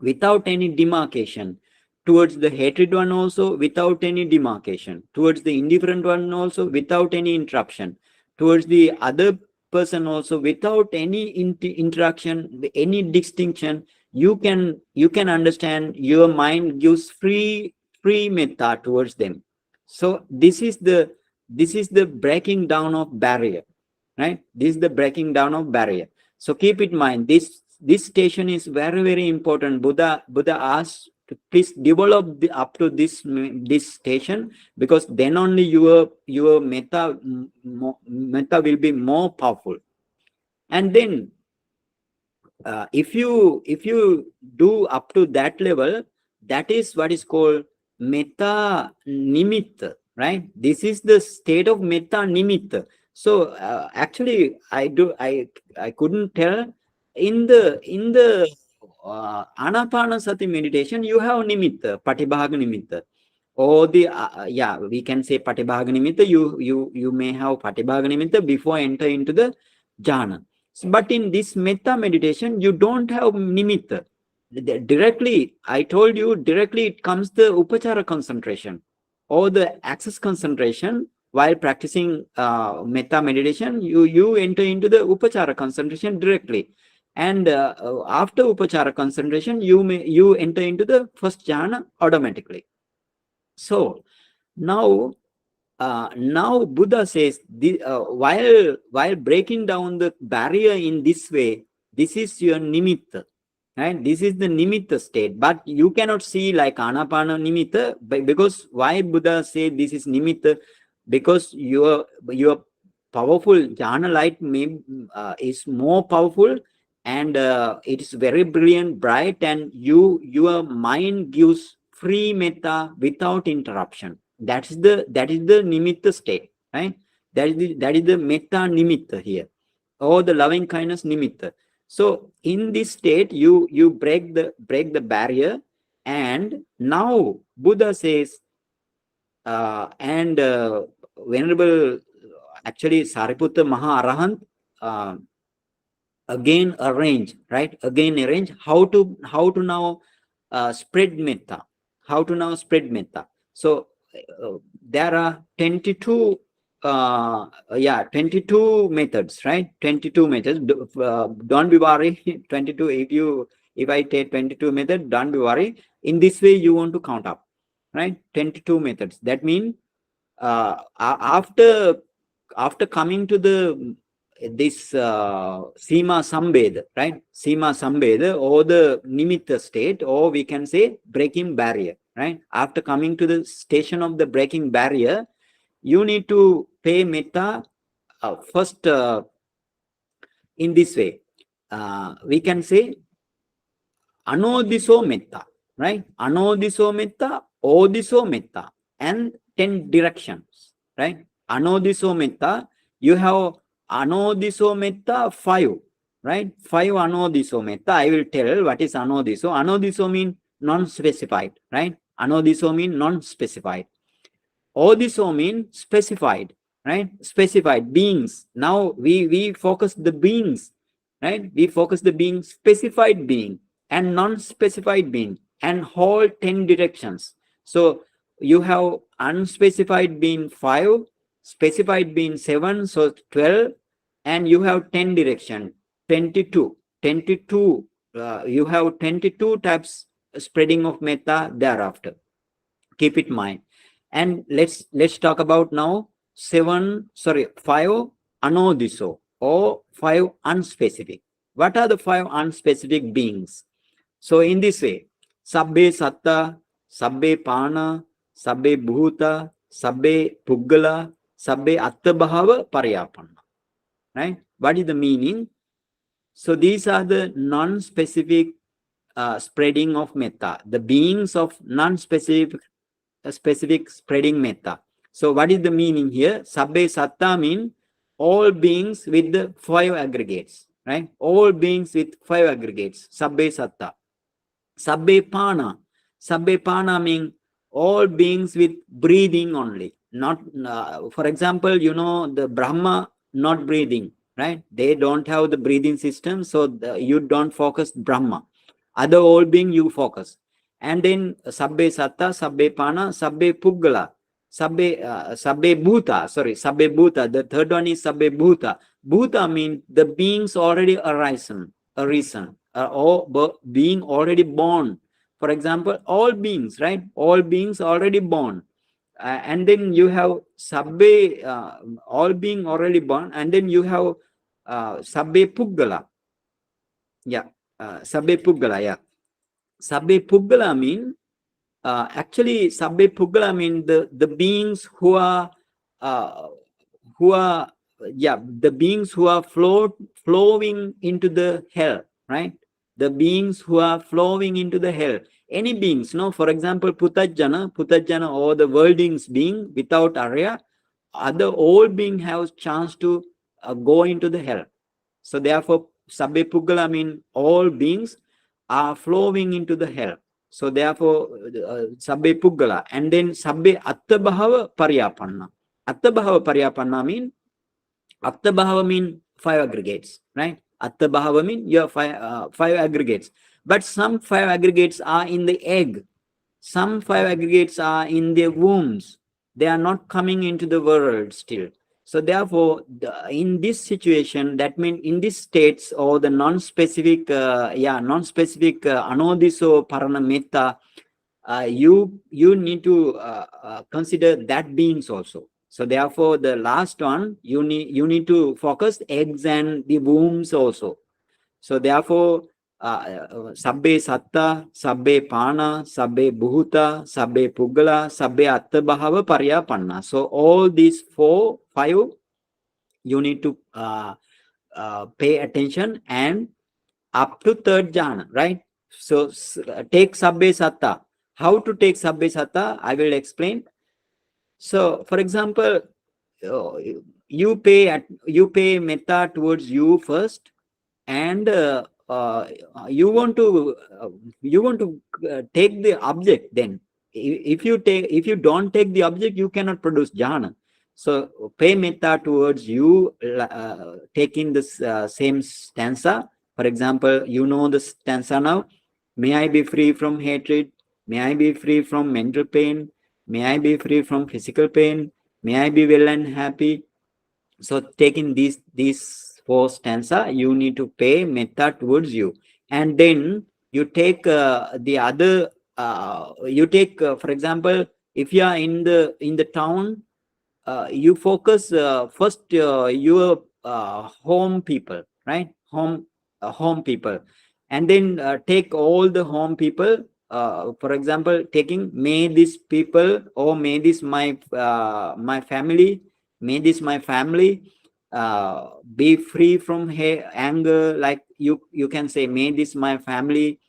without any demarcation, towards the hated one also without any demarcation, towards the indifferent one also without any interruption, towards the other person also without any interaction, any distinction. You can understand, your mind gives free metta towards them. So this is the breaking down of barrier, right? This is the breaking down of barrier. So keep in mind, this station is very important. Buddha asked to please develop up to this station, because then only your metta will be more powerful. And then if you do up to that level, that is what is called metta nimitta, right? This is the state of metta nimitta. So actually I couldn't tell, in the anapanasati meditation you have nimitta, patibhaga nimitta, or the yeah, we can say patibhaga nimitta. You may have patibhaga nimitta before enter into the jhana. But in this metta meditation, you don't have nimitta. Directly, I told you, directly it comes the upachara concentration or the access concentration. While practicing metta meditation, you enter into the upachara concentration directly. And after upachara concentration, you enter into the first jhana automatically. So now Buddha says, while breaking down the barrier in this way, this is your nimitta, right? This is the nimitta state, but you cannot see like anapana nimitta, because why Buddha say this is nimitta? Because your powerful jhana light is more powerful, and it is very brilliant, bright, and your mind gives free metta without interruption. That is the nimitta state, right? That is the metta nimitta here, or the loving kindness nimitta. So in this state, you break the barrier, and now Buddha says, and Venerable, actually Sariputta Maha Arahant, again arrange, right? Again arrange how to now spread metta, how to now spread metta. So there are 22 22 methods, right? 22 methods. Don't be worried. 22, if I take 22 methods, don't be worried. In this way you want to count up, right? 22 methods. That means after coming to this Sima Sambeda, right? Sima Sambeda, or the Nimitta state, or we can say breaking barrier, right? After coming to the station of the breaking barrier, you need to pay metta first in this way. We can say anodiso metta, right? Anodiso metta, odiso metta, and 10 directions, right? Anodiso metta, you have anodiso metta 5, right? 5 anodiso metta. I will tell what is anodiso. Anodiso means non-specified, right? Anodiso means non-specified. Odiso means specified, right? Specified beings. Now we focus the beings, right? We focus the being, specified being and non-specified being, and whole 10 directions. So you have unspecified being 5, specified being 7, so 12, and you have 10 direction, 22. You have 22 types spreading of metta thereafter. Keep it in mind. And let's talk about now 5 anodiso or 5 unspecific. What are the 5 unspecific beings? So in this way, sabbe satta, sabbe pana, sabbe bhuta, sabbe puggala, sabbe attabhava paryapanna. Right? What is the meaning? So these are the non-specific spreading of metta, the beings of non-specific specific spreading metta. So what is the meaning here? Sabbe satta mean all beings with the 5 aggregates, right? All beings with 5 aggregates, sabbe satta. Sabbe pana. Sabbe pana mean all beings with breathing only. Not, for example, you know, the Brahma not breathing, right? They don't have the breathing system, so you don't focus Brahma. Other all being you focus. And then sabbe satta, sabbe pana, sabbe puggala, sabbe bhuta. Sorry, sabbe bhuta. The third one is sabbe bhuta. Bhuta means the beings already arisen, or being already born. For example, all beings, right? All beings already born. And then you have sabbe, all being already born, and then you have sabbe puggala. Yeah, sabbe puggala, yeah. Sabbe puggala mean, actually, sabbe puggala mean the beings who are, the beings who are flowing into the hell, right? The beings who are flowing into the hell. Any beings, no? For example, putajjana, or the worldlings being without arya, other all being has chance to go into the hell. So therefore, sabbe puggala mean all beings are flowing into the hell. So therefore, sabbe puggala. And then sabbe attabhava paryapanna. Attabhava paryapanna mean, attabhava mean 5 aggregates, right? Attabhava mean you have 5 aggregates. But some 5 aggregates are in the egg. Some 5 aggregates are in their wombs. They are not coming into the world still. So therefore, in this situation, that means in these states, or the non-specific, non-specific anodiso parana metta, you need to consider that beings also. So therefore, the last one, you need to focus eggs and the wombs also. So therefore, sabbe satta, sabbe pana, sabbe bhuta, sabbe puggala, sabbe attabhava paryapanna. So all these 5, you need to pay attention, and up to 3rd jhana, right? So take sabbe satta. How to take sabbe satta? I will explain. So, for example, you pay metta towards you first, and you want to take the object. Then if you don't take the object, you cannot produce jhana. So pay metta towards you, taking this same stanza. For example, you know the stanza now. May I be free from hatred, may I be free from mental pain, may I be free from physical pain, may I be well and happy. So taking these 4 stanza, you need to pay metta towards you. And then you take the other, you take, for example, if you are in the town, you focus first your home people, right? Home people. And then take all the home people. For example, taking, may this people, or may this my family, may this my family be free from anger. Like you can say, may this my family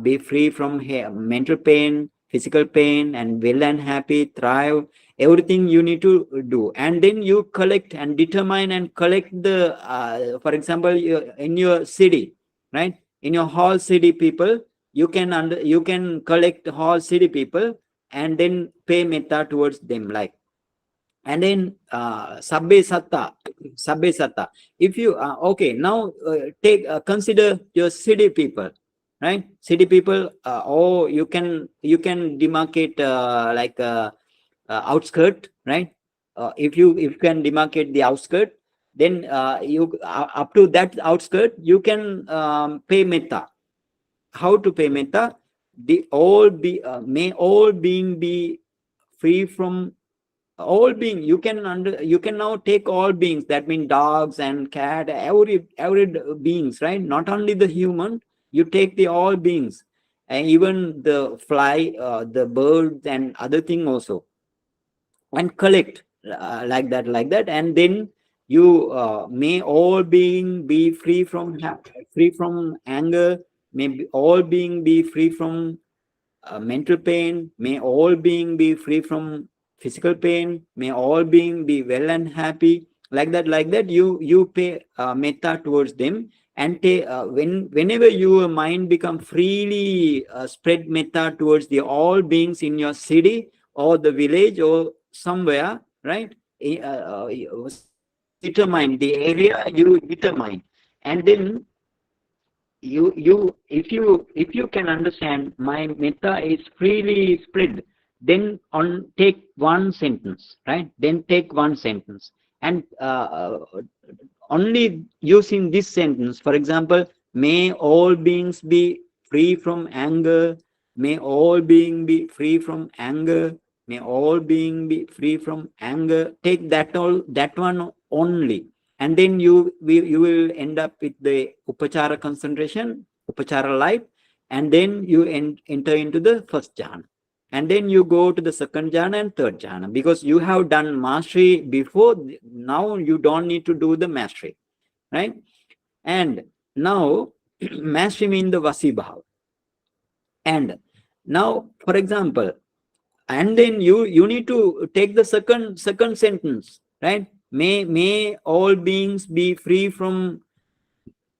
be free from mental pain, physical pain, and well and happy, thrive. Everything you need to do. And then you collect and determine and collect the for example, in your city, right? In your whole city people, you can collect whole city people, and then pay metta towards them, like. And then sabbe satta. If you okay, now take consider your city people, right? City people, or you can demarcate like outskirt, right? If you can demarcate the outskirt, then you up to that outskirt, you can pay metta. How to pay metta? May all being be free from all being, you can now take all beings, that means dogs and cat, every beings, right? Not only the human, you take the all beings, and even the fly, the birds and other thing also, and collect like that, and then you may all being be free from anger, may all being be free from mental pain, may all being be free from physical pain, may all being be well and happy, like that you pay metta towards them, and whenever your mind become freely spread metta towards the all beings in your city or the village or somewhere, right? You determine the area, you determine, and then if you can understand my metta is freely spread, then on take one sentence, right? Then take one sentence, and only using this sentence, for example, may all beings be free from anger, may all being be free from anger, may all being be free from anger, take that one only, and then you will end up with the upachara concentration, upachara life, and then you enter into the first jhana, and then you go to the second jhana and third jhana, because you have done mastery before. Now you don't need to do the mastery, right? And now mastery means the vasibhav, and now, for example, and then you need to take the second sentence, right? May all beings be free from,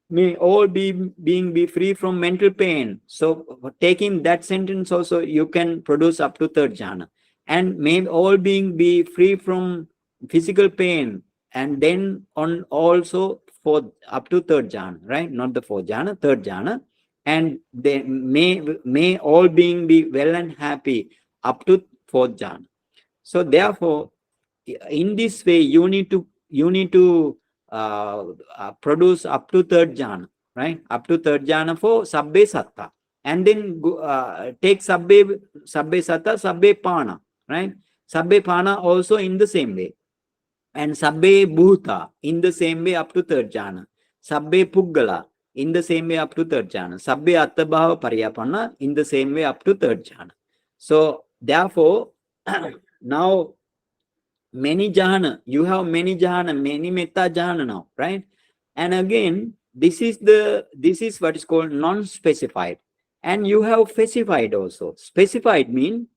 may all being be free from mental pain. So taking that sentence also, you can produce up to third jhana. And may all being be free from physical pain, and then on also for up to third jhana, right? Not the fourth jhana, third jhana. And then may all being be well and happy up to fourth jhana. So therefore, in this way, you need to produce up to third jhana, right? Up to third jhana for sabbe satta, and then take sabbe satta, sabbe pana, right? Sabbe pana also in the same way, and sabbe bhuta in the same way up to third jhana, sabbe puggala in the same way up to third jhana, sabbe attabhava pariyapana in the same way up to third jhana. So therefore, now many jhana, you have many jhana, many metta jhana now, right? And again, this is what is called non-specified, and you have specified also. Specified mean,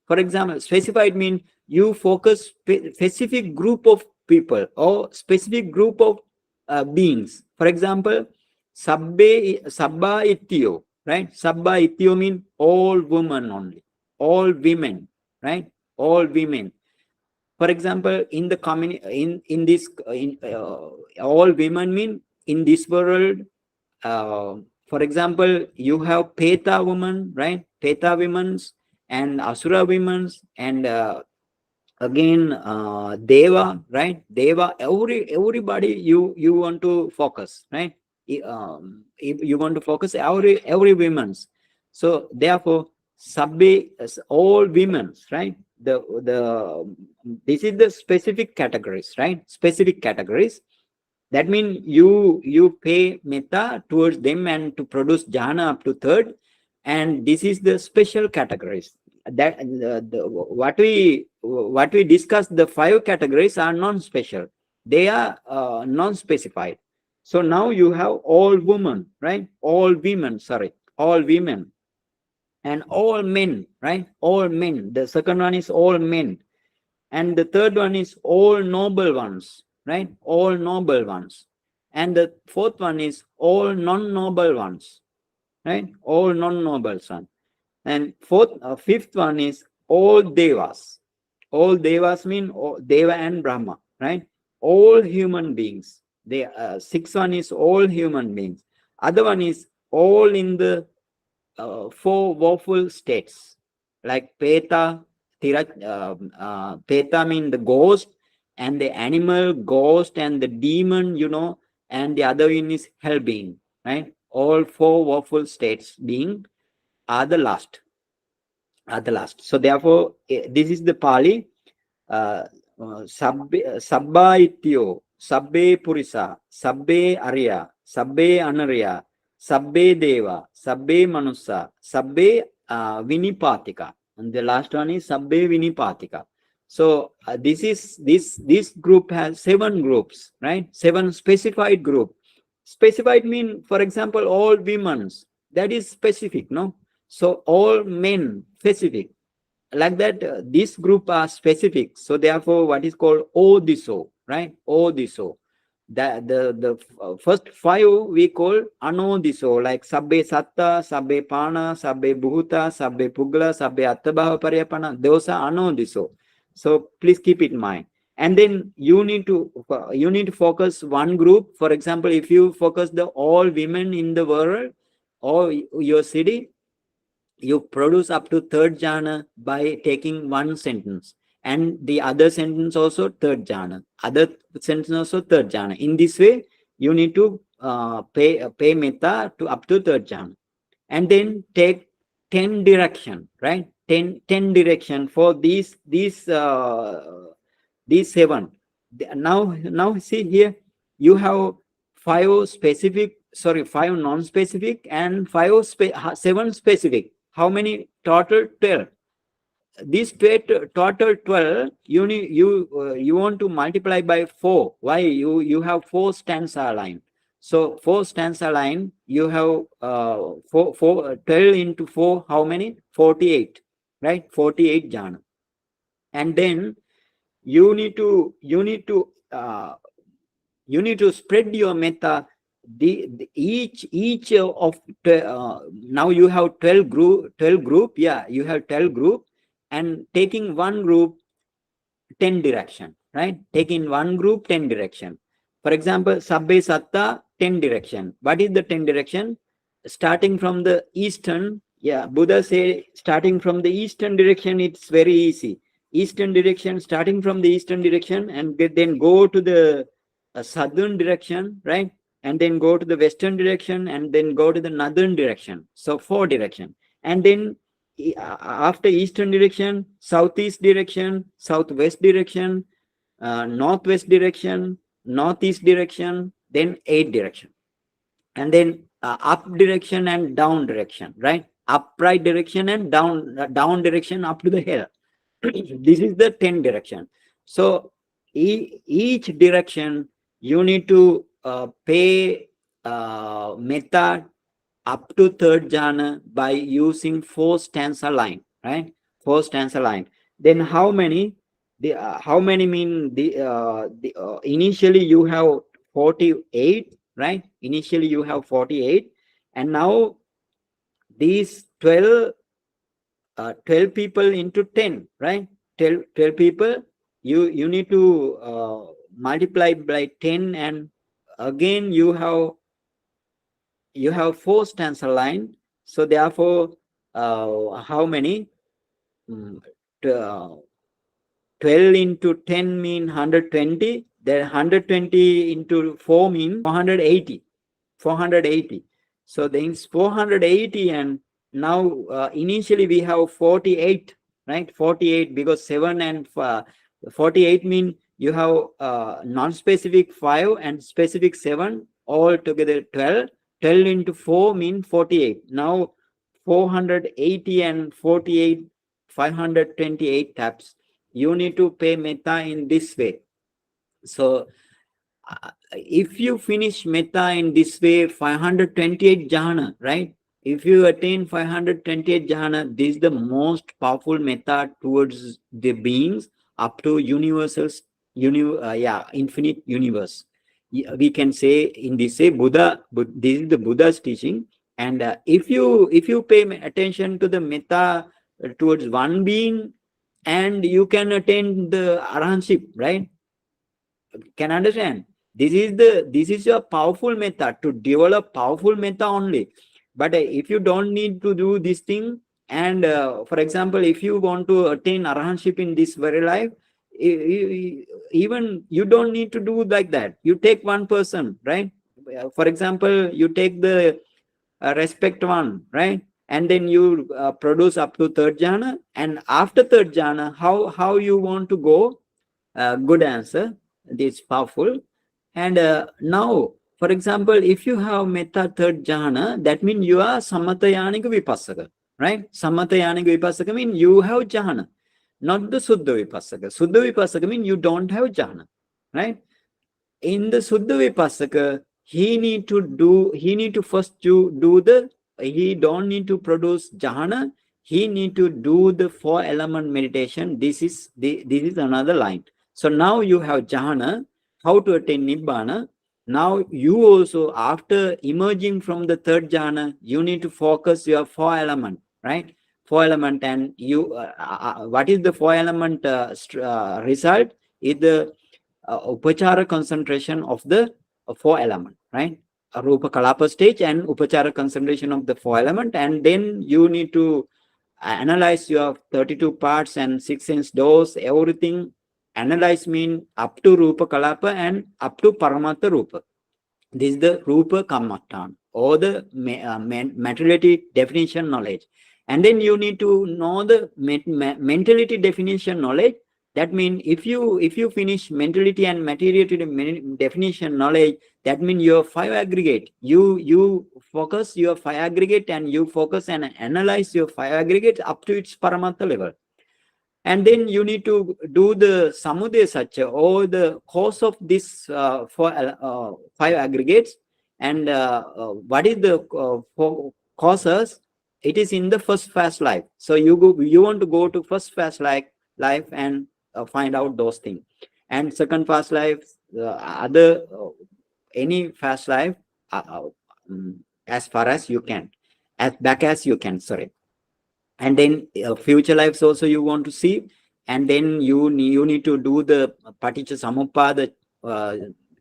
for example, specified mean you focus specific group of people or specific group of beings. For example, sabba ityo, right? Sabba ityo mean all women only, all women, right? All women. For example, in the in this all women mean in this world. For example, you have Peta women, right? Peta women's and Asura women's, and again Deva, right? Deva, everybody you want to focus, right? If you want to focus every women's. So therefore, sabbe, all women's, right? The this is the specific categories, right? Specific categories. That means you pay metta towards them and to produce jhana up to third, and this is the special categories. That what we discussed, the 5 categories are non-special. They are non-specified. So now you have all women, right? All women, sorry, all women, and all men, right? All men. The second one is all men, and the third one is all noble ones, right? All noble ones, and the fourth one is all non-noble ones, right? All non-noble ones, and fifth one is all devas. All devas mean deva and brahma, right? All human beings. The sixth one is all human beings. Other one is all in the 4 woeful states, like Peta, Peta mean the ghost, and the animal, ghost, and the demon, and the other one is hell being, right? All 4 woeful states being are the last. So therefore, this is the Pali. Sabba ityo, sabbe purisa, sabbe arya, sabbe anarya, sabbe deva, sabbe manusa, sabbe vinipatika. And the last one is sabbe vinipatika. So this group has 7 groups, right? 7 specified group. Specified mean, for example, all women's. That is specific, no? So all men, specific. Like that, this group are specific. So therefore, what is called Odiso, right? Odiso. The first 5 we call Anodiso, like Sabbe Satta, Sabbe Pana, Sabbe Bhuta, Sabbe Pugla, Sabbe Attabhava Pariyapana. Those are Anodiso. So please keep it in mind. And then you need to focus one group. For example, if you focus the all women in the world or your city, you produce up to 3rd jhana by taking one sentence, and the other sentence also 3rd jhana, other sentence also 3rd jhana. In this way, you need to pay metta to up to 3rd jhana, and then take 10 direction, right? 10 direction for these 7. Now see here, you have 5 specific, sorry, 5 non-specific and 7 specific. How many total? 12. This total 12, you want to multiply by 4. Why? You have 4 stanza line. So 4 stanza line, you have 12 into 4, how many? 48, right? 48 jhana. And then you need to spread your metta. Each of now you have 12 group. Yeah, you have 12 group, and taking one group 10 direction, right? Taking one group 10 direction. For example, Sabbe Satta 10 direction. What is the 10 direction? Starting from the eastern, yeah, Buddha say starting from the eastern direction, it's very easy. Eastern direction, starting from the eastern direction, and then go to the southern direction, right? And then go to the western direction, and then go to the northern direction. So 4 direction. And then after eastern direction, southeast direction, southwest direction, northwest direction, northeast direction, then 8 direction. And then up direction and down direction, right? Upright direction and down direction up to the hill. This is the 10 direction. So each direction you need to pay metta up to 3rd jhana by using 4 stanza line, right? 4 stanza line. Then how many? How many mean initially you have 48, right? Initially you have 48, and now these 12 people into 10, right? 12 people, you need to multiply by 10, and again you have 4 stanza line. So therefore, how many? 12 into 10 mean 120. Then 120 into 4 mean 480. 480. So then it's 480, and now initially we have 48, right? 48, because 7 and 48 mean you have non-specific 5 and specific 7, all together 12. 12 into 4 mean 48. Now 480 and 48, 528 taps. You need to pay metta in this way. So if you finish metta in this way, 528 jhana, right? If you attain 528 jhana, this is the most powerful metta towards the beings up to universals, infinite universe. We can say in this way, this is the Buddha's teaching. And if you pay attention to the metta towards one being, and you can attain the arahantship, right? Can understand? This is a powerful method to develop powerful method only. But if you don't need to do this thing, and for example, if you want to attain arahantship in this very life, even you don't need to do like that. You take one person, right? For example, you take the respect one, right? and then you produce up to third jhana, and after third jhana, how you want to go? Good answer. This is powerful. And now, for example, if you have metta third jhana, that means you are samatayanic vipassaka, right? Samatayanic vipassaka means you have jhana, not the suddha vipassaka. Suddha vipassaka means you don't have jhana, right? In the Suddha Vipassaka, he need to first he don't need to produce jhana, he need to do the 4-element meditation. This is another line. So now you have jhana, how to attain nibbana. Now you also, after emerging from the third jhana, you need to focus your 4-element, right? 4-element, and you what is the 4-element result? Is the upachara concentration of the 4-element, right? Rupa Kalapa stage and upachara concentration of the 4-element, and then you need to analyze your 32 parts and 6 sense doors, everything. Analyze mean up to Rupa Kalapa and up to Paramattha Rupa. This is the Rupa Kammattan, or the materiality definition knowledge. And then you need to know the mentality definition knowledge. That means if you finish mentality and materiality definition knowledge, that means your 5 aggregate. You focus your 5 aggregate, and you focus and analyze your 5 aggregates up to its Paramattha level. And then you need to do the samudaya satya, or the cause of this 5 aggregates, and what is the causes. It is in the first fast life. So you want to go to first fast life and find out those things. And second fast life, other any fast life, as far as you can, as back as you can, sorry. And then future lives also you want to see, and then you need to do the Paticca Samuppada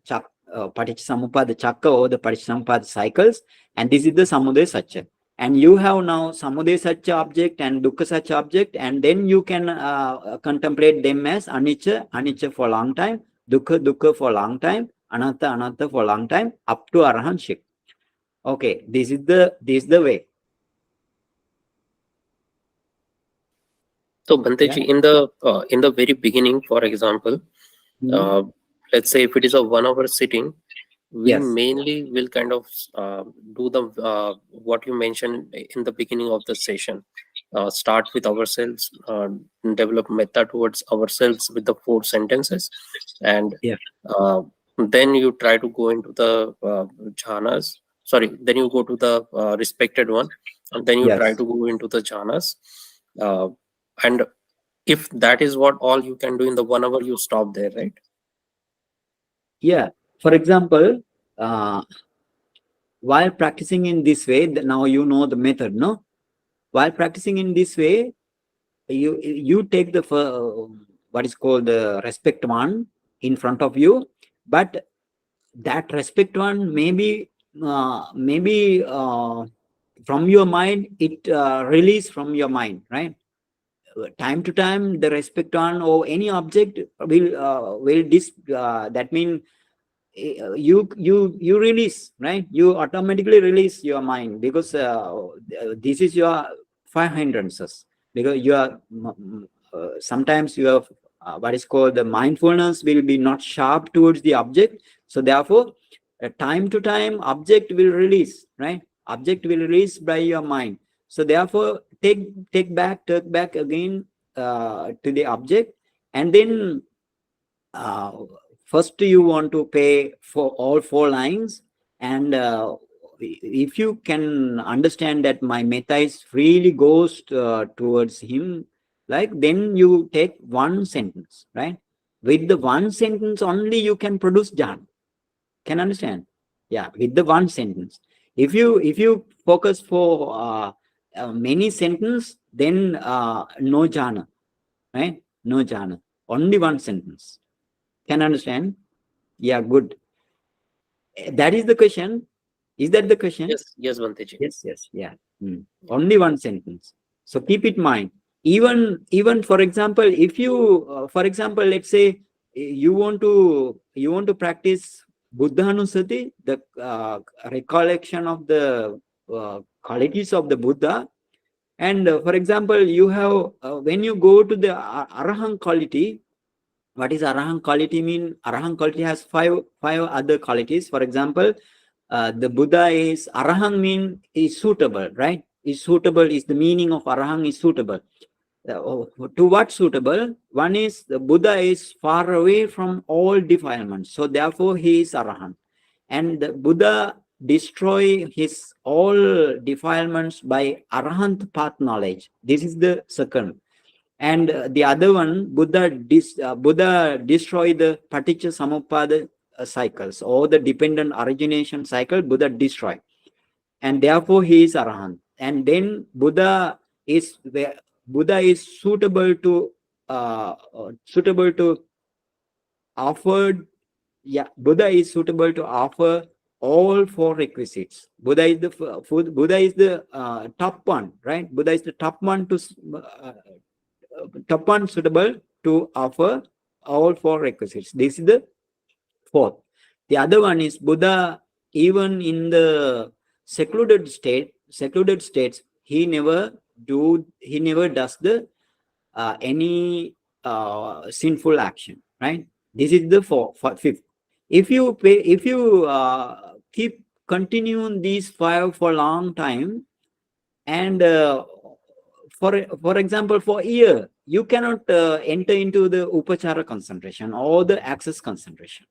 chakra, or the Paticca cycles, and this is the Samudaya Satya. And you have now Samudaya Satya object and Dukkha Satya object, and then you can contemplate them as Anicca for a long time, Dukkha for a long time, Anatta for a long time, up to Arahantship. Okay, this is the way. So Bhanteji, in the very beginning, for example, let's say if it is a 1 hour sitting, we mainly will kind of do the what you mentioned in the beginning of the session. Start with ourselves, develop metta towards ourselves with the 4 sentences, and then you try to go into the jhanas. Sorry, then you go to the respected one, and then you try to go into the jhanas. And if that is what all you can do in the 1 hour, you stop there, right? Yeah. For example, while practicing in this way, now you know the method, no? While practicing in this way, you take the what is called the respect one in front of you, but that respect one maybe from your mind, it release from your mind, right? Time to time, the respect one or any object will that means you release, right? You automatically release your mind, because this is your 5 hindrances, because you are sometimes you have what is called the mindfulness will be not sharp towards the object. So therefore, time to time object will release, right? Object will release by your mind. So therefore, take back again to the object, and then first you want to pay for all 4 lines, and if you can understand that my metta is really goes towards him, like, then you take 1 sentence, right? With the 1 sentence only you can produce jhana. Can understand? Yeah, with the 1 sentence. If you focus for many sentence, then no jhana, right? No jhana. Only 1 sentence. Can understand? Yeah, good. That is the question. Is that the question? Yes, Bhanteji. Yes, yeah. Only 1 sentence. So keep it in mind. Even for example, if you, for example, let's say you want to practice Buddhanusati, the recollection of the qualities of the Buddha, And for example, you have when you go to the arahant quality, what is arahant quality mean? Arahant quality has five other qualities. For example, the Buddha is arahant mean is suitable, right? Is suitable is the meaning of arahant is suitable. To what suitable? One is the Buddha is far away from all defilements, so therefore he is arahant. And the Buddha destroy his all defilements by arahant path knowledge. This is the second. And the other one, Buddha destroy the paticca samuppada cycles, or the dependent origination cycle. Buddha destroy, and therefore he is arahant. And then Buddha is suitable to offer. Yeah, Buddha is suitable to offer all four requisites. Buddha is the top one, right? Buddha is the top one suitable to offer all four requisites. This is the fourth. The other one is Buddha, even in the secluded states, he never does the any sinful action, right? This is the fifth. If you keep continuing these five for a long time, and for example, for a year, you cannot enter into the upachara concentration or the access concentration.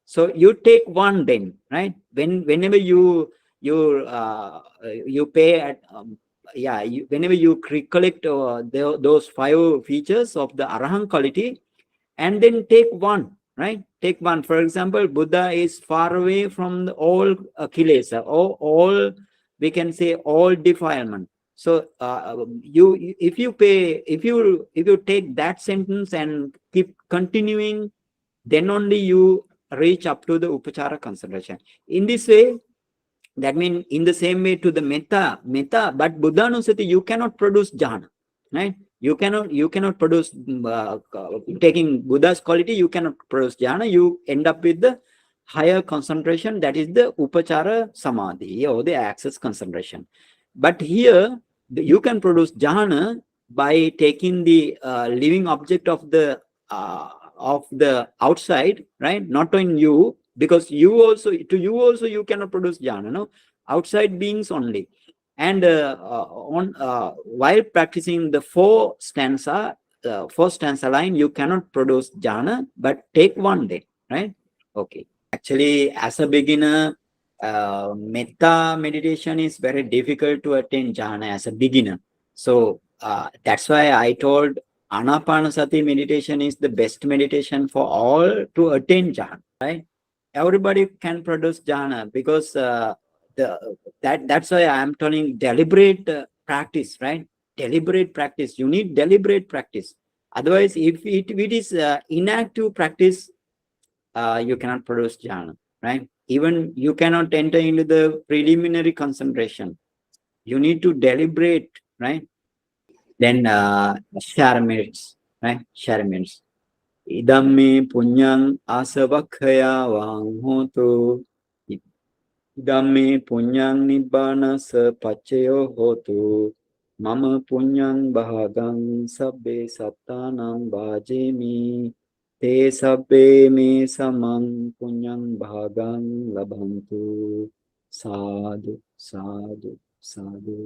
So you take one then, right? Whenever you pay at whenever you recollect those five features of the arahant quality, and then take one, right? Take one. For example, Buddha is far away from all kilesa, or all, we can say, all defilement. So if you take that sentence and keep continuing, then only you reach up to the upachara concentration. In this way, that means in the same way to the metta, but Buddhanusati, you cannot produce jhana, right? You cannot produce, taking Buddha's quality, you cannot produce jhana. You end up with the higher concentration, that is the upachara samadhi, or the access concentration. But here, you can produce jhana by taking the living object of the outside, right? Not in you, because you also you cannot produce jhana, no? Outside beings only. And while practicing the four stanza line, you cannot produce jhana, but take one day, right? Okay. Actually, as a beginner, metta meditation is very difficult to attain jhana as a beginner. So that's why I told Anapanasati meditation is the best meditation for all to attain jhana, right? Everybody can produce jhana, because that's why I am telling deliberate practice, right? Deliberate practice. You need deliberate practice. Otherwise, if it is inactive practice, you cannot produce jhana, right? Even you cannot enter into the preliminary concentration. You need to deliberate, right? Then share minutes, right? Share minutes. Idammi punyang asavakhaya vang hotu. Idammi punyang nibbana sa pachayo hotu. Mama punyang bahagang sabbe sattanam bhajemi. Te sabbe me samang punyang bahagang labhantu. Sadhu, sadhu, sadhu.